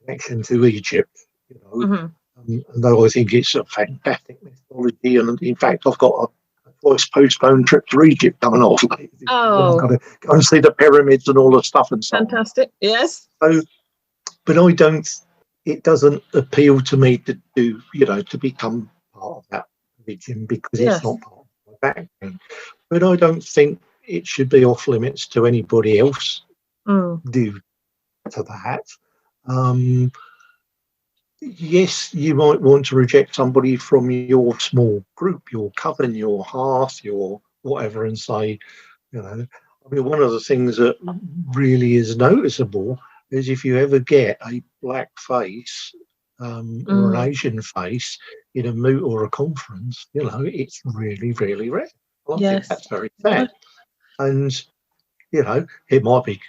connection to Egypt, you know. Mm-hmm. And though I think it's a fantastic mythology, and in fact, I've got a twice postponed trip to Egypt coming off. Oh. I've got to go and see the pyramids and all the stuff and so Fantastic. on. Yes. So, but it doesn't appeal to me to do, you know, to become part of that religion, because it's not part of my background. But I don't think it should be off limits to anybody else due to that. Yes, you might want to reject somebody from your small group, your coven, your hearth, your whatever, and say, you know, I mean, one of the things that really is noticeable is if you ever get a black face or an Asian face in a moot or a conference, you know, it's really, really rare. I think that's very sad. And, you know, it might be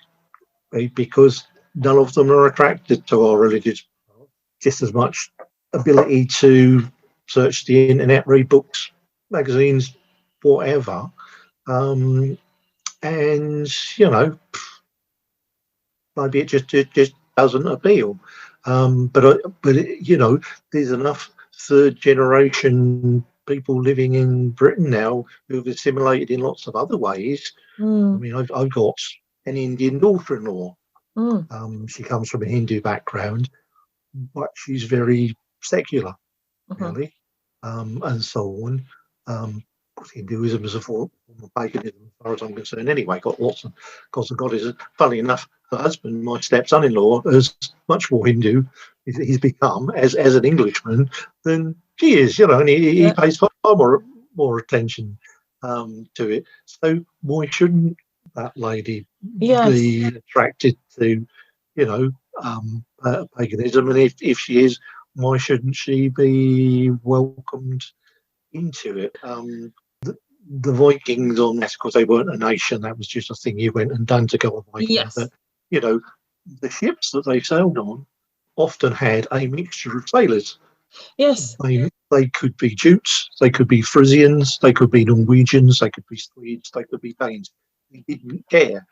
because none of them are attracted to our religious, just as much ability to search the internet, read books, magazines, whatever. And, you know, maybe it just doesn't appeal. But you know, there's enough third generation people living in Britain now who've assimilated in lots of other ways. I mean, I've got an Indian daughter-in-law. She comes from a Hindu background, but she's very secular, really, and so on. Hinduism is a form of paganism, as far as I'm concerned. Anyway, got lots of gods and goddesses. Funnily enough, her husband, my step-son-in-law, is much more Hindu. He's become as an Englishman than she is, you know, and he pays far more attention to it. So why shouldn't that lady be attracted to, you know, paganism? And if she is, why shouldn't she be welcomed into it? The Vikings on this, because they weren't a nation, that was just a thing you went and done to go on Viking. But, you know, the ships that they sailed on often had a mixture of sailors. Yes. They could be Jutes, they could be Frisians, they could be Norwegians, they could be Swedes, they could be Danes. They didn't care.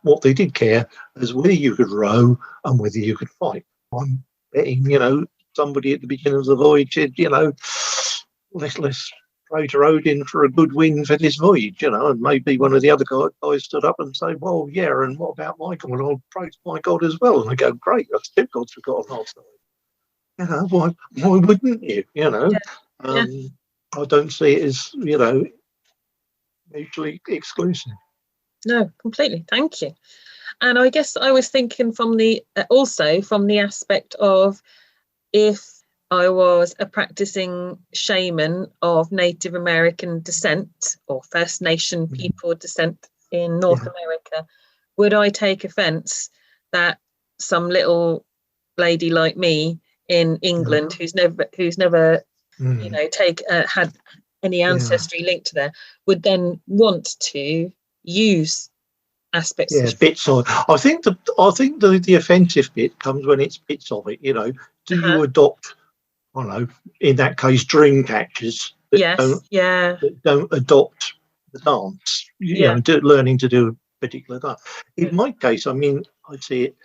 What they did care is whether you could row and whether you could fight. I'm betting, you know, somebody at the beginning of the voyage said, you know, let's pray to Odin for a good wind for this voyage, you know, and maybe one of the other guys stood up and say, well, yeah, and what about Michael? And I'll pray to my God as well. And I go, great, that's two gods we've got on our side. You know, why wouldn't you? You know, I don't see it as, you know, mutually exclusive. No, completely. Thank you. And I guess I was thinking from the aspect of, if I was a practicing shaman of Native American descent or First Nation people descent in North America, would I take offence that some little lady like me in England who's never you know had any ancestry linked to there would then want to use aspects of bits of I think the offensive bit comes when it's bits of it, you know. Do you adopt, I don't know, in that case, dream catchers that don't adopt the dance, you know, learning to do a particular dance. In my case, I mean, I see it,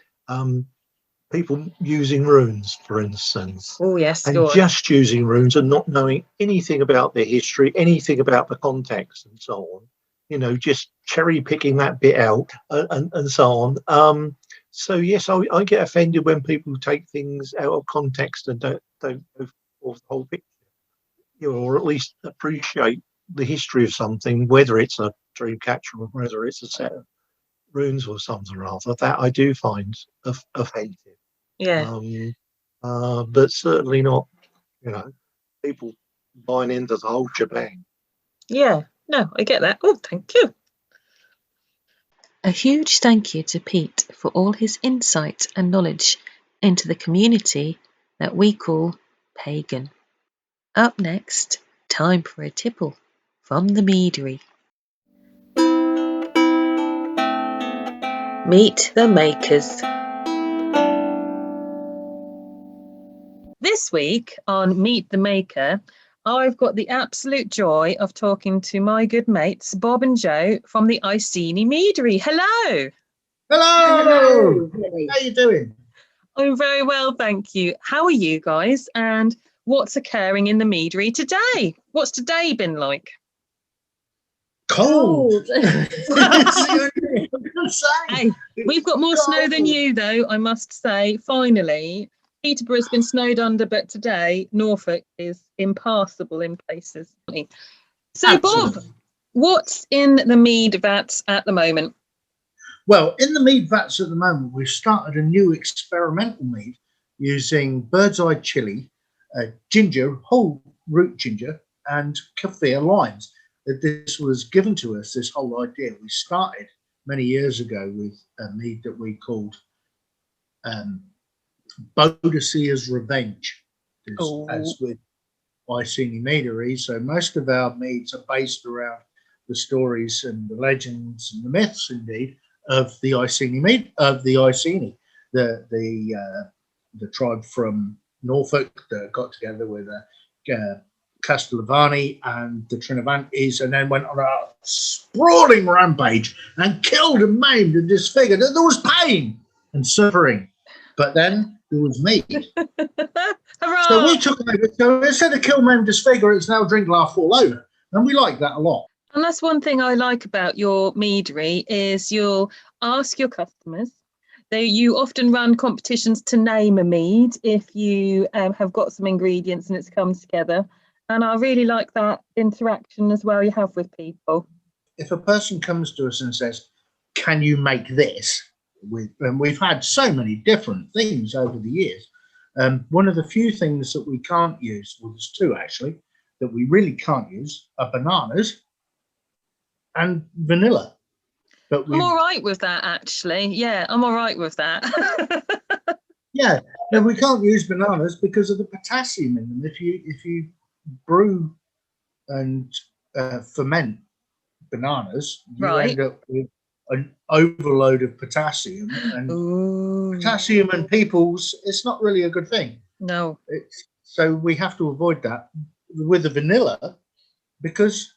people using runes, for instance. Oh, yes. And just using runes and not knowing anything about their history, anything about the context and so on. You know, just cherry picking that bit out and so on. So yes, I get offended when people take things out of context and don't go for the whole picture, you know, or at least appreciate the history of something, whether it's a dream catcher or whether it's a set of runes or something or other. That I do find offensive. Yeah. But certainly not, you know, people buying into the whole shebang. Yeah. No, I get that. Oh, thank you. A huge thank you to Pete for all his insight and knowledge into the community that we call Pagan. Up next, time for a tipple from the Meadery. Meet the makers. This week on Meet the Maker, I've got the absolute joy of talking to my good mates, Bob and Joe from the Iceni Meadery. Hello. Hello. How you doing? I'm very well, thank you. How are you guys? And what's occurring in the meadery today? What's today been like? Cold. Hey, we've got more snow than you, though, I must say. Finally, Peterborough's been snowed under, but today Norfolk is impassable in places. So, Absolutely. Bob, what's in the mead vats at the moment? Well, in the mead vats at the moment, we've started a new experimental mead using bird's eye chili, ginger, whole root ginger, and kaffir limes. This was given to us, this whole idea. We started many years ago with a mead that we called Boadicea's Revenge, as with Iceni Meadery. So most of our meads are based around the stories and the legends and the myths, indeed, of the Iceni the tribe from Norfolk that got together with Castellavani and the Trinovantes, and then went on a sprawling rampage and killed and maimed and disfigured. And there was pain and suffering, but then there was mead. So we took over. So instead of kill, maim, disfigure, it's now drink, laugh, fall over, and we like that a lot. And that's one thing I like about your meadery is you'll ask your customers. You often run competitions to name a mead if you have got some ingredients and it's come together. And I really like that interaction as well you have with people. If a person comes to us and says, "Can you make this?" And we've had so many different things over the years. One of the few things that we can't use, well, there's two actually, that we really can't use are bananas and vanilla. But I'm all right with that, actually. Yeah, I'm all right with that. Yeah, no, we can't use bananas because of the potassium in them. If you brew and ferment bananas, you end up with an overload of potassium, and potassium and peoples, it's not really a good thing. No. So we have to avoid that with the vanilla, because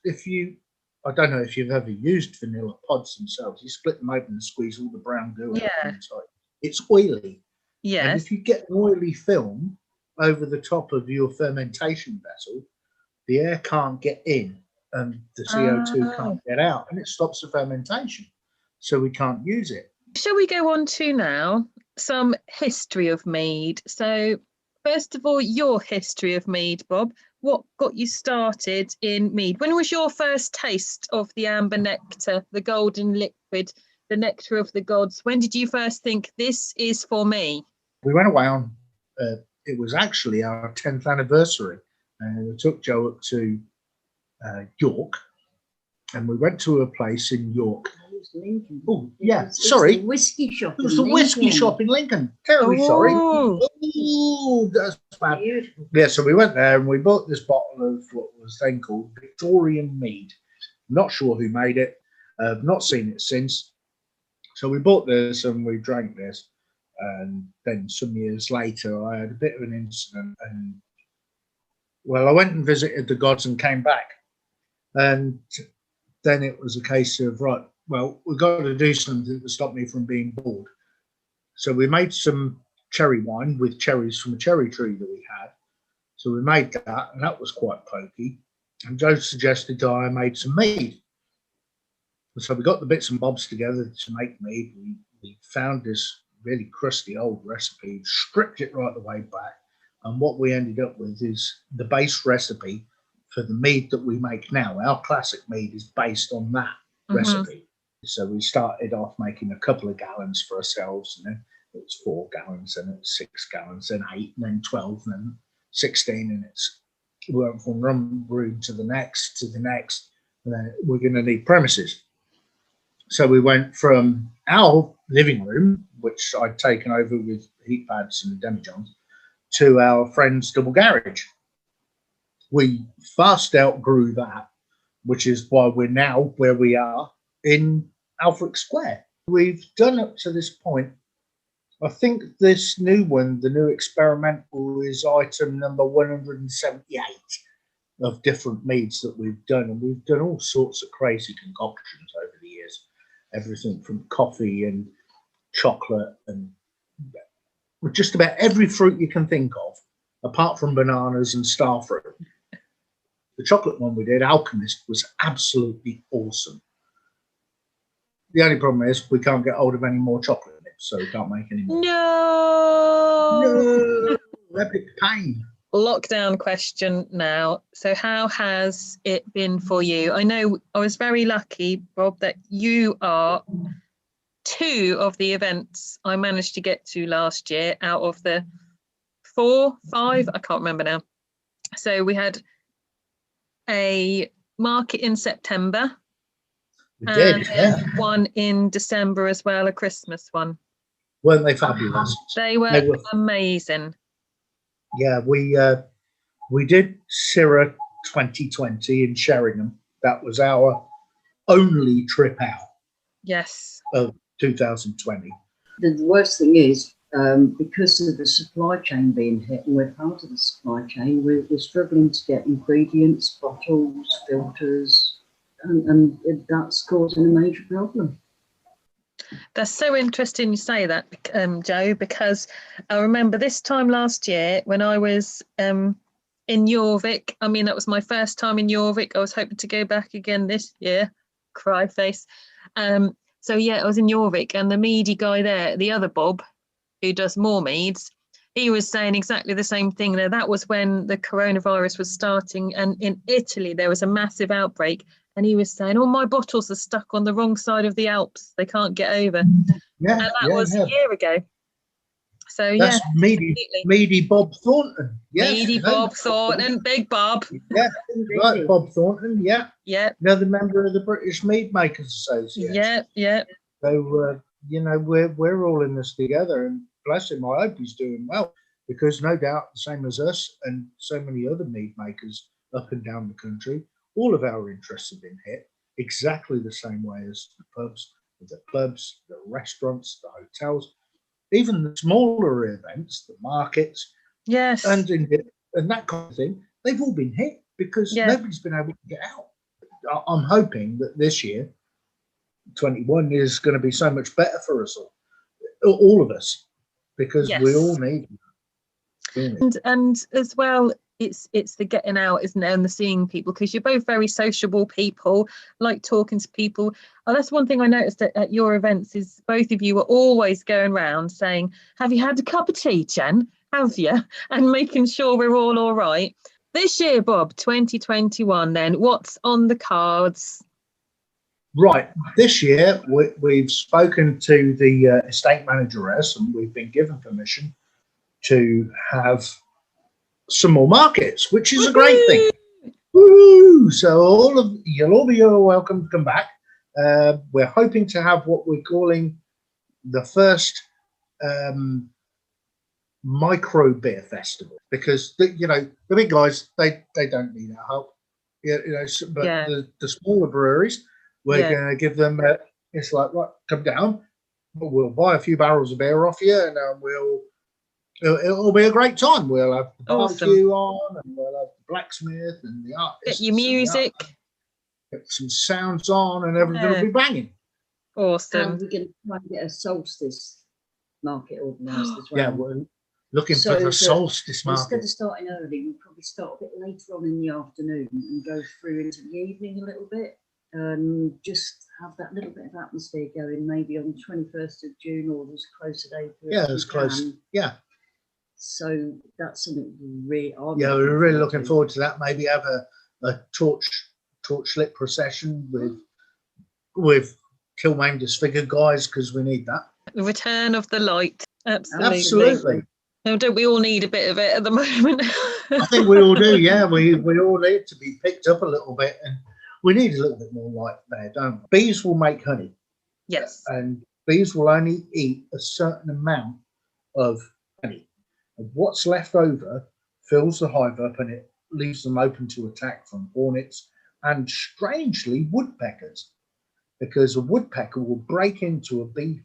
I don't know if you've ever used vanilla pods themselves. You split them open and squeeze all the brown goo out inside. It's oily. Yes. And if you get an oily film over the top of your fermentation vessel, the air can't get in and the CO2 can't get out, and it stops the fermentation. So we can't use it. Shall we go on to now some history of mead? So first of all, your history of mead, Bob. What got you started in mead? When was your first taste of the amber nectar, the golden liquid, the nectar of the gods? When did you first think, this is for me? We went away on, it was actually our 10th anniversary. And we took Joe up to York, and we went to a place in York. Oh, yeah, sorry. The whiskey shop. It was the whiskey shop in Lincoln. Terribly sorry. Oh, that's bad. Beautiful. Yeah, so we went there and we bought this bottle of what was then called Victorian mead. Not sure who made it. I've not seen it since. So we bought this and we drank this. And then some years later, I had a bit of an incident. And, well, I went and visited the gods and came back. And then it was a case of, right, well, we've got to do something to stop me from being bored. So we made some cherry wine with cherries from a cherry tree that we had. So we made that, and that was quite pokey. And Joe suggested that I made some mead. So we got the bits and bobs together to make mead. We found this really crusty old recipe, stripped it right the way back. And what we ended up with is the base recipe for the mead that we make now. Our classic mead is based on that recipe. So we started off making a couple of gallons for ourselves, and then it was 4 gallons, and it was 6 gallons, then 8, and then 12, and then 16, and we went from one room to the next, and then we're going to need premises. So we went from our living room, which I'd taken over with heat pads and demijohns, to our friend's double garage. We fast outgrew that, which is why we're now where we are in Alfred Square. We've done up to this point, I think this new one, the new experimental, is item number 178 of different meads that we've done. And we've done all sorts of crazy concoctions over the years. Everything from coffee and chocolate and with just about every fruit you can think of, apart from bananas and star fruit. The chocolate one we did, Alchemist, was absolutely awesome. The only problem is we can't get hold of any more chocolate nips, so we can't make any more. No. Epic pain. Lockdown question now. So how has it been for you? I know I was very lucky, Bob, that you are 2 of the events I managed to get to last year out of the 4, 5, I can't remember now. So we had a market in September. We did, yeah. One in December as well, a Christmas one. Weren't they fabulous? They were amazing. Yeah, we did Syrah 2020 in Sheringham. That was our only trip out. Yes. Of 2020. The worst thing is, because of the supply chain being hit, and we're part of the supply chain, we're struggling to get ingredients, bottles, filters, and that's causing a major problem. That's so interesting you say that, Joe, because I remember this time last year when I was in Jorvik. I mean, that was my first time in Jorvik. I was hoping to go back again this year. Cry face. So yeah, I was in Jorvik, and the meady guy there, the other Bob, who does more meads, he was saying exactly the same thing there. That was when the coronavirus was starting, and in Italy there was a massive outbreak, and he was saying, "Oh, my bottles are stuck on the wrong side of the Alps. They can't get over." Yeah, and that was a year ago. So that's Meady Bob Thornton. Yeah, Meady Bob Thornton, Big Bob. Yeah, right, Bob Thornton. Yeah, yeah. Another member of the British Mead Makers Association. Yeah, yeah. So we're all in this together, and bless him, I hope he's doing well, because no doubt, the same as us and so many other mead makers up and down the country, all of our interests have been hit exactly the same way as the pubs, the clubs, the restaurants, the hotels. Even the smaller events, the markets, yes, and that kind of thing, they've all been hit because nobody's been able to get out. I'm hoping that this year, 21, is going to be so much better for us all of us, because we all need it. And as well, it's the getting out, isn't it, and the seeing people, because you're both very sociable people, like talking to people. That's one thing I noticed at your events, is both of you were always going around saying, "Have you had a cup of tea, Jen? Have you?" and making sure we're all right. This year, Bob, 2021, then, what's on the cards? Right, this year we've spoken to the estate manageress, and we've been given permission to have some more markets, which is a great thing. Woo! So you'll all be welcome to come back. We're hoping to have what we're calling the first micro beer festival, because the big guys they don't need our help, but the smaller breweries, we're going to give them. It's like, right, come down. We'll buy a few barrels of beer off you, and it'll be a great time. We'll have the barbecue on, and we'll have the blacksmith and the artists. Get your music. Get some sounds on, and everything will be banging. Awesome. We're going to try and get a solstice market organised as well. Yeah, we're looking for the solstice market. Instead of starting early, we'll probably start a bit later on in the afternoon and go through into the evening a little bit. Just have that little bit of atmosphere going, maybe on the 21st of June or as close a day. As close. Yeah. So that's something we're really looking forward to that. Maybe have a torch lit procession with Kilmaine disfigured guys, because we need that. The return of the light. Absolutely. No, don't we all need a bit of it at the moment? I think we all do. Yeah, we all need to be picked up a little bit, and we need a little bit more light there, don't we? Bees will make honey. Yes. And bees will only eat a certain amount of honey. And what's left over fills the hive up, and it leaves them open to attack from hornets and, strangely, woodpeckers, because a woodpecker will break into a beehive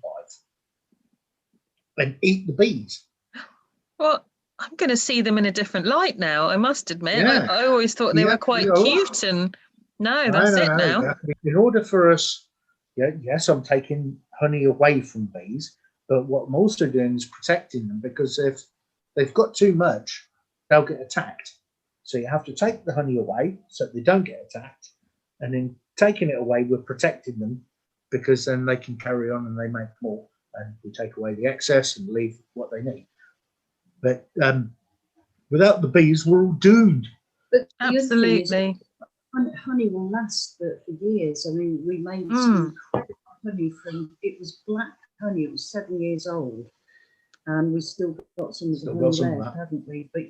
and eat the bees. Well, I'm going to see them in a different light now, I must admit. Yeah. I always thought they were quite cute, and that's it now. In order for us, yes, I'm taking honey away from bees, But what I'm also doing is protecting them, because if they've got too much, they'll get attacked. So you have to take the honey away so they don't get attacked. And in taking it away, we're protecting them, because then they can carry on and they make more. And we take away the excess and leave what they need. But without the bees, we're all doomed. But Absolutely. Honey will last for years. I mean, we made some incredible honey from, it was black honey, it was 7 years old. And we still got some of the honey left, haven't we? But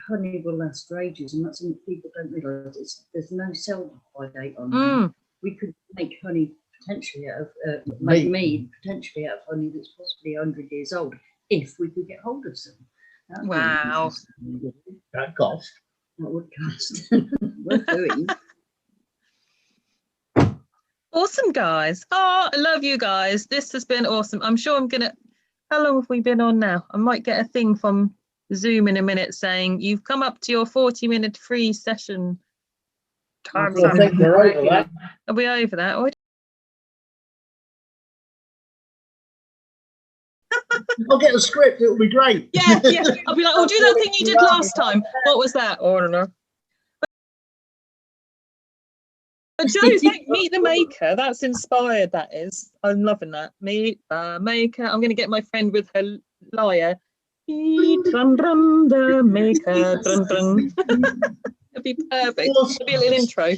honey will last for ages, and that's something people don't realise. There's no sell-by date on honey. We could make honey potentially out of, make mead potentially out of honey that's possibly 100 years old, if we could get hold of some. Wow. That cost. That would cost. Worth doing. Awesome, guys. Oh, I love you guys. This has been awesome. I'm sure I'm going to... How long have we been on now? I might get a thing from Zoom in a minute saying, you've come up to your 40-minute free session. I think we're over that. Are we over that? I'll get a script, it'll be great. Yeah. I'll be like, oh, do that thing you did last time. What was that? Oh, I don't know. But Joe, Meet the Maker, that's inspired, that is. I'm loving that. Meet the Maker. I'm going to get my friend with her lyre. Drum, drum, the maker. Drum, drum. It'd be perfect. It'd be a little intro.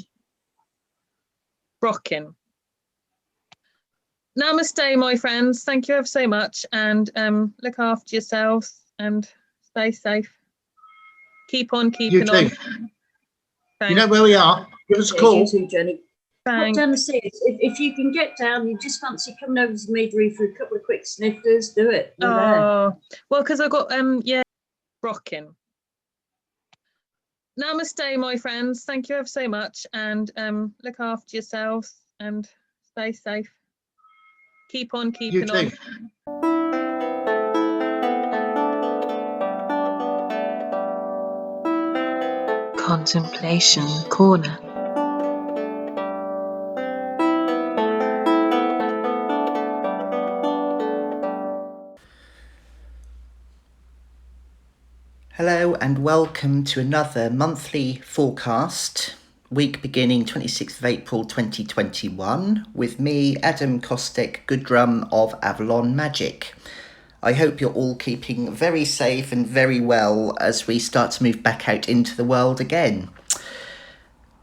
Rocking. Namaste, my friends. Thank you ever so much. And look after yourselves and stay safe. Keep on keeping on. Thanks. You know where we are. Give us a call. You too, Jenny. Thanks. Pop down the stairs. If you can get down, you just fancy coming over to Meadery for a couple of quick snifters, do it. Well, because I've got rocking. Namaste, my friends. Thank you ever so much. And look after yourselves and stay safe. Keep on keeping on. Contemplation Corner. Hello and welcome to another monthly forecast, week beginning 26th of April 2021, with me, Adam Kostek Goodrum of Avalon Magic. I hope you're all keeping very safe and very well as we start to move back out into the world again.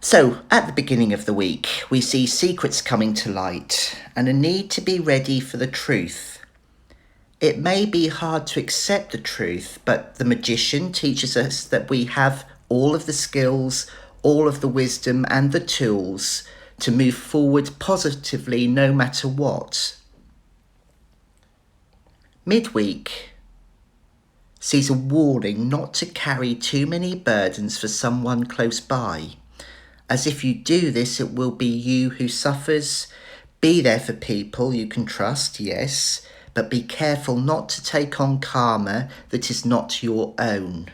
So, at the beginning of the week, we see secrets coming to light and a need to be ready for the truth. It may be hard to accept the truth, but the magician teaches us that we have all of the skills, all of the wisdom and the tools to move forward positively no matter what. Midweek sees a warning not to carry too many burdens for someone close by. As if you do this, it will be you who suffers. Be there for people you can trust, yes, but be careful not to take on karma that is not your own.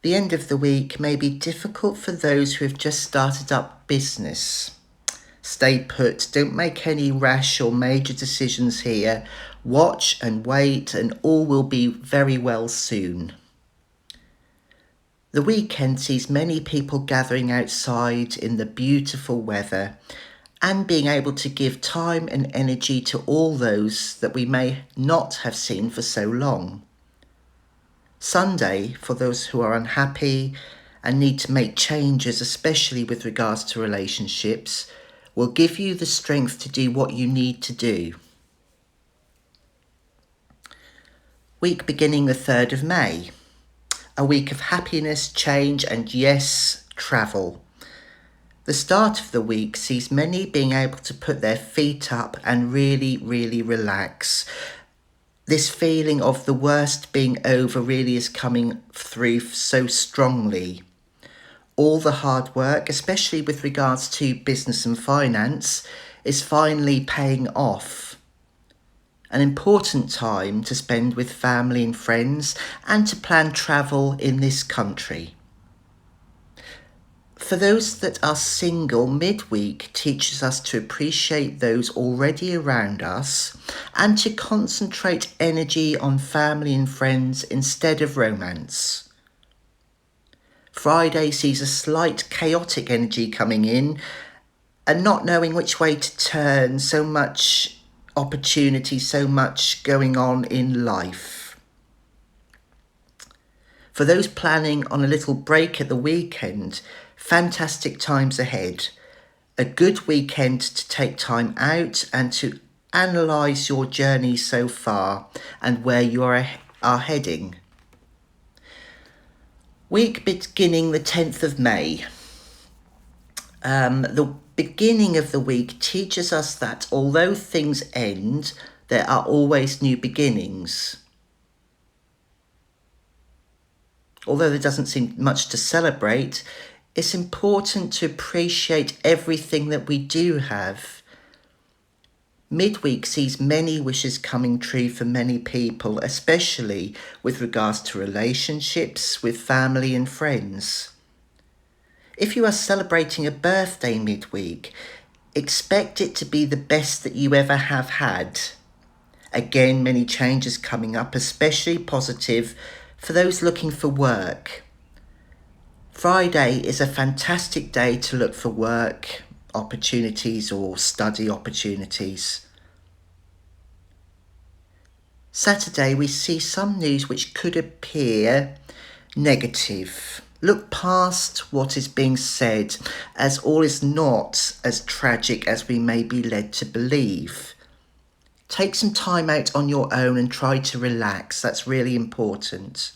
The end of the week may be difficult for those who have just started up business. Stay put, don't make any rash or major decisions here. Watch and wait, and all will be very well soon. The weekend sees many people gathering outside in the beautiful weather and being able to give time and energy to all those that we may not have seen for so long. Sunday, for those who are unhappy and need to make changes, especially with regards to relationships, will give you the strength to do what you need to do. Week beginning the 3rd of May. A week of happiness, change and yes, travel. The start of the week sees many being able to put their feet up and really, really relax. This feeling of the worst being over really is coming through so strongly. All the hard work, especially with regards to business and finance, is finally paying off. An important time to spend with family and friends and to plan travel in this country. For those that are single, midweek teaches us to appreciate those already around us and to concentrate energy on family and friends instead of romance. Friday sees a slight chaotic energy coming in and not knowing which way to turn, so much opportunity, so much going on in life. For those planning on a little break at the weekend, fantastic times ahead. A good weekend to take time out and to analyse your journey so far and where you are heading. Week beginning the 10th of May. The beginning of the week teaches us that although things end, there are always new beginnings. Although there doesn't seem much to celebrate, it's important to appreciate everything that we do have. Midweek sees many wishes coming true for many people, especially with regards to relationships with family and friends. If you are celebrating a birthday midweek, expect it to be the best that you ever have had. Again, many changes coming up, especially positive for those looking for work. Friday is a fantastic day to look for work opportunities or study opportunities. Saturday, we see some news which could appear negative. Look past what is being said, as all is not as tragic as we may be led to believe. Take some time out on your own and try to relax. That's really important.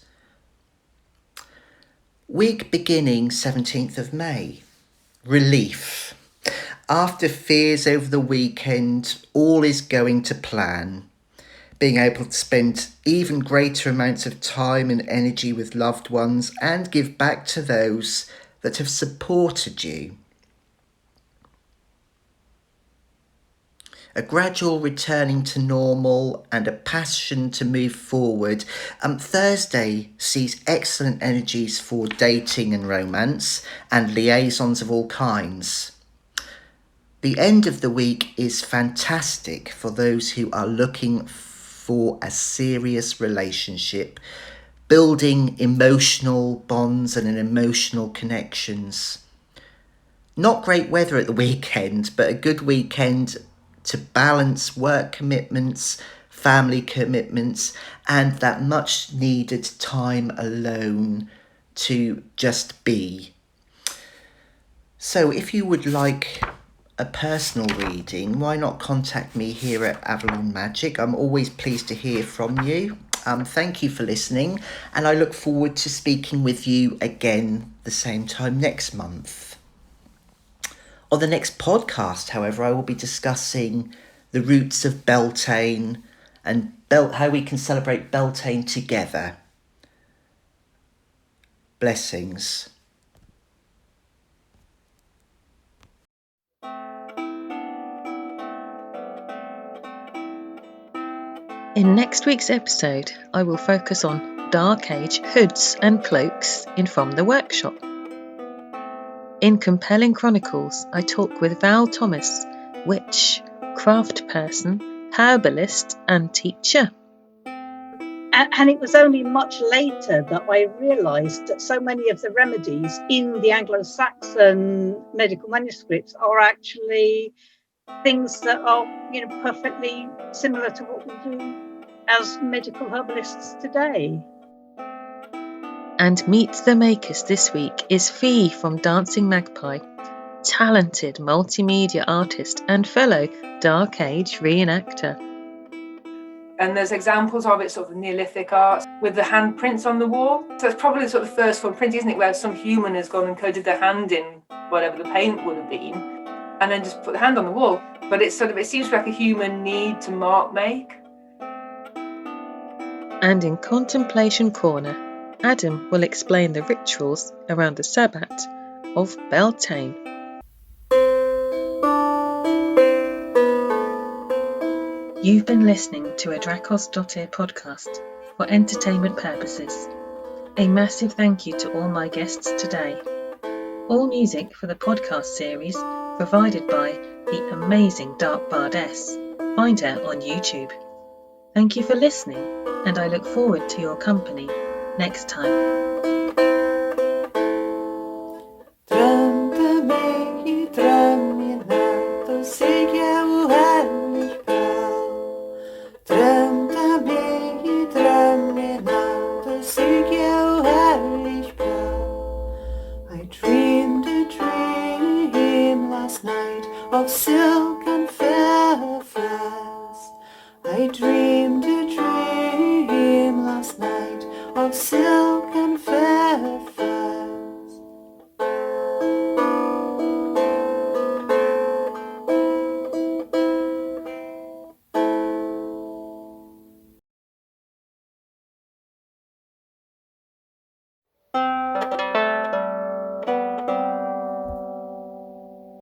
Week beginning 17th of May. Relief. After fears over the weekend, all is going to plan. Being able to spend even greater amounts of time and energy with loved ones and give back to those that have supported you. A gradual returning to normal and a passion to move forward. Thursday sees excellent energies for dating and romance and liaisons of all kinds. The end of the week is fantastic for those who are looking for a serious relationship, building emotional bonds and emotional connections. Not great weather at the weekend, but a good weekend to balance work commitments, family commitments, and that much needed time alone to just be. So if you would like a personal reading, why not contact me here at Avalon Magic? I'm always pleased to hear from you. Thank you for listening, and I look forward to speaking with you again the same time next month. On the next podcast, however, I will be discussing the roots of Beltane and how we can celebrate Beltane together. Blessings. In next week's episode, I will focus on Dark Age hoods and cloaks in From the Workshop. In Compelling Chronicles, I talk with Val Thomas, witch, craft person, herbalist and teacher. And it was only much later that I realised that so many of the remedies in the Anglo-Saxon medical manuscripts are actually things that are, perfectly similar to what we do as medical herbalists today. And Meet the Makers this week is Fee from Dancing Magpie, talented multimedia artist and fellow Dark Age reenactor. And there's examples of it, sort of Neolithic art with the handprints on the wall. So it's probably sort of the first form print, isn't it, where some human has gone and coded their hand in whatever the paint would have been, and then just put the hand on the wall. But it seems like a human need to mark make. And in Contemplation Corner, Adam will explain the rituals around the Sabbat of Beltane. You've been listening to a Drakos Dottir podcast for entertainment purposes. A massive thank you to all my guests today. All music for the podcast series provided by the amazing Dark Bardess. Find her on YouTube. Thank you for listening, and I look forward to your company next time. Of silver